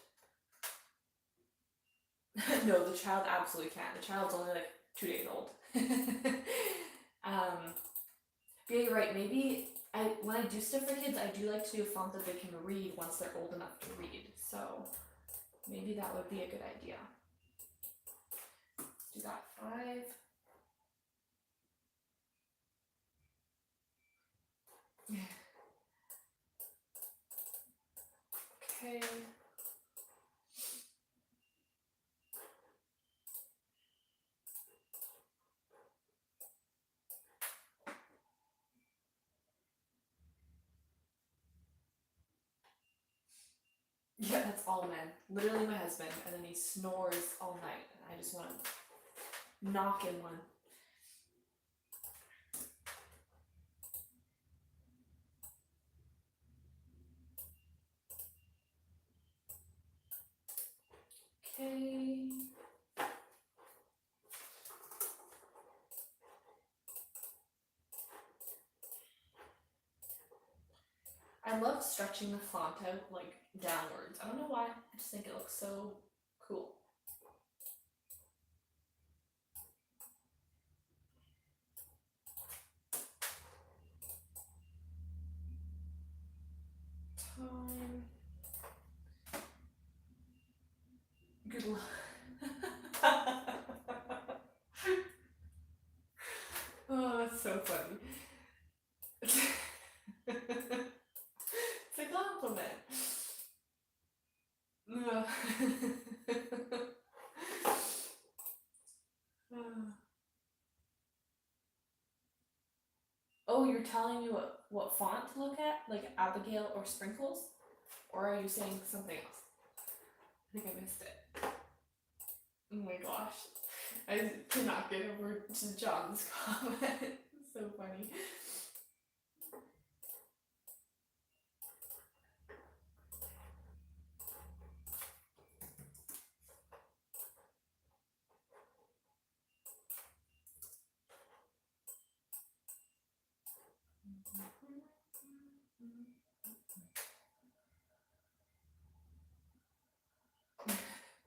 No, the child absolutely can't. The child's only like 2 days old. Yeah, you're right. Maybe when I do stuff for kids, I do like to do a font that they can read once they're old enough to read. So maybe that would be a good idea. Do that 5. Okay. Yeah, that's all men. Literally my husband, and then he snores all night, and I just want to knock him one. Okay. I love stretching the font out like downwards. I don't know why. I just think it looks so cool. Time. Good luck. Oh, that's so funny. It's a compliment. Ugh. Oh, you're telling me what font to look at? Like Abigail or Sprinkles? Or are you saying something else? I think I missed it. Oh my gosh. I cannot get over to John's comment. It's so funny.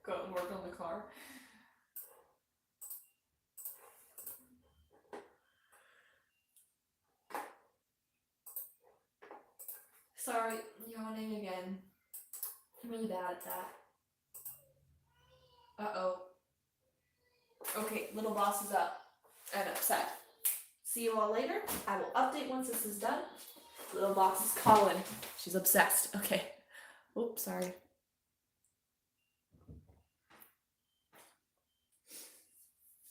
Go and work on the car. Sorry, yawning again. I'm really bad at that. Uh-oh. Okay, little boss is up and upset. See you all later. I will update once this is done. Little boss is calling. She's obsessed. Okay. Oops, sorry.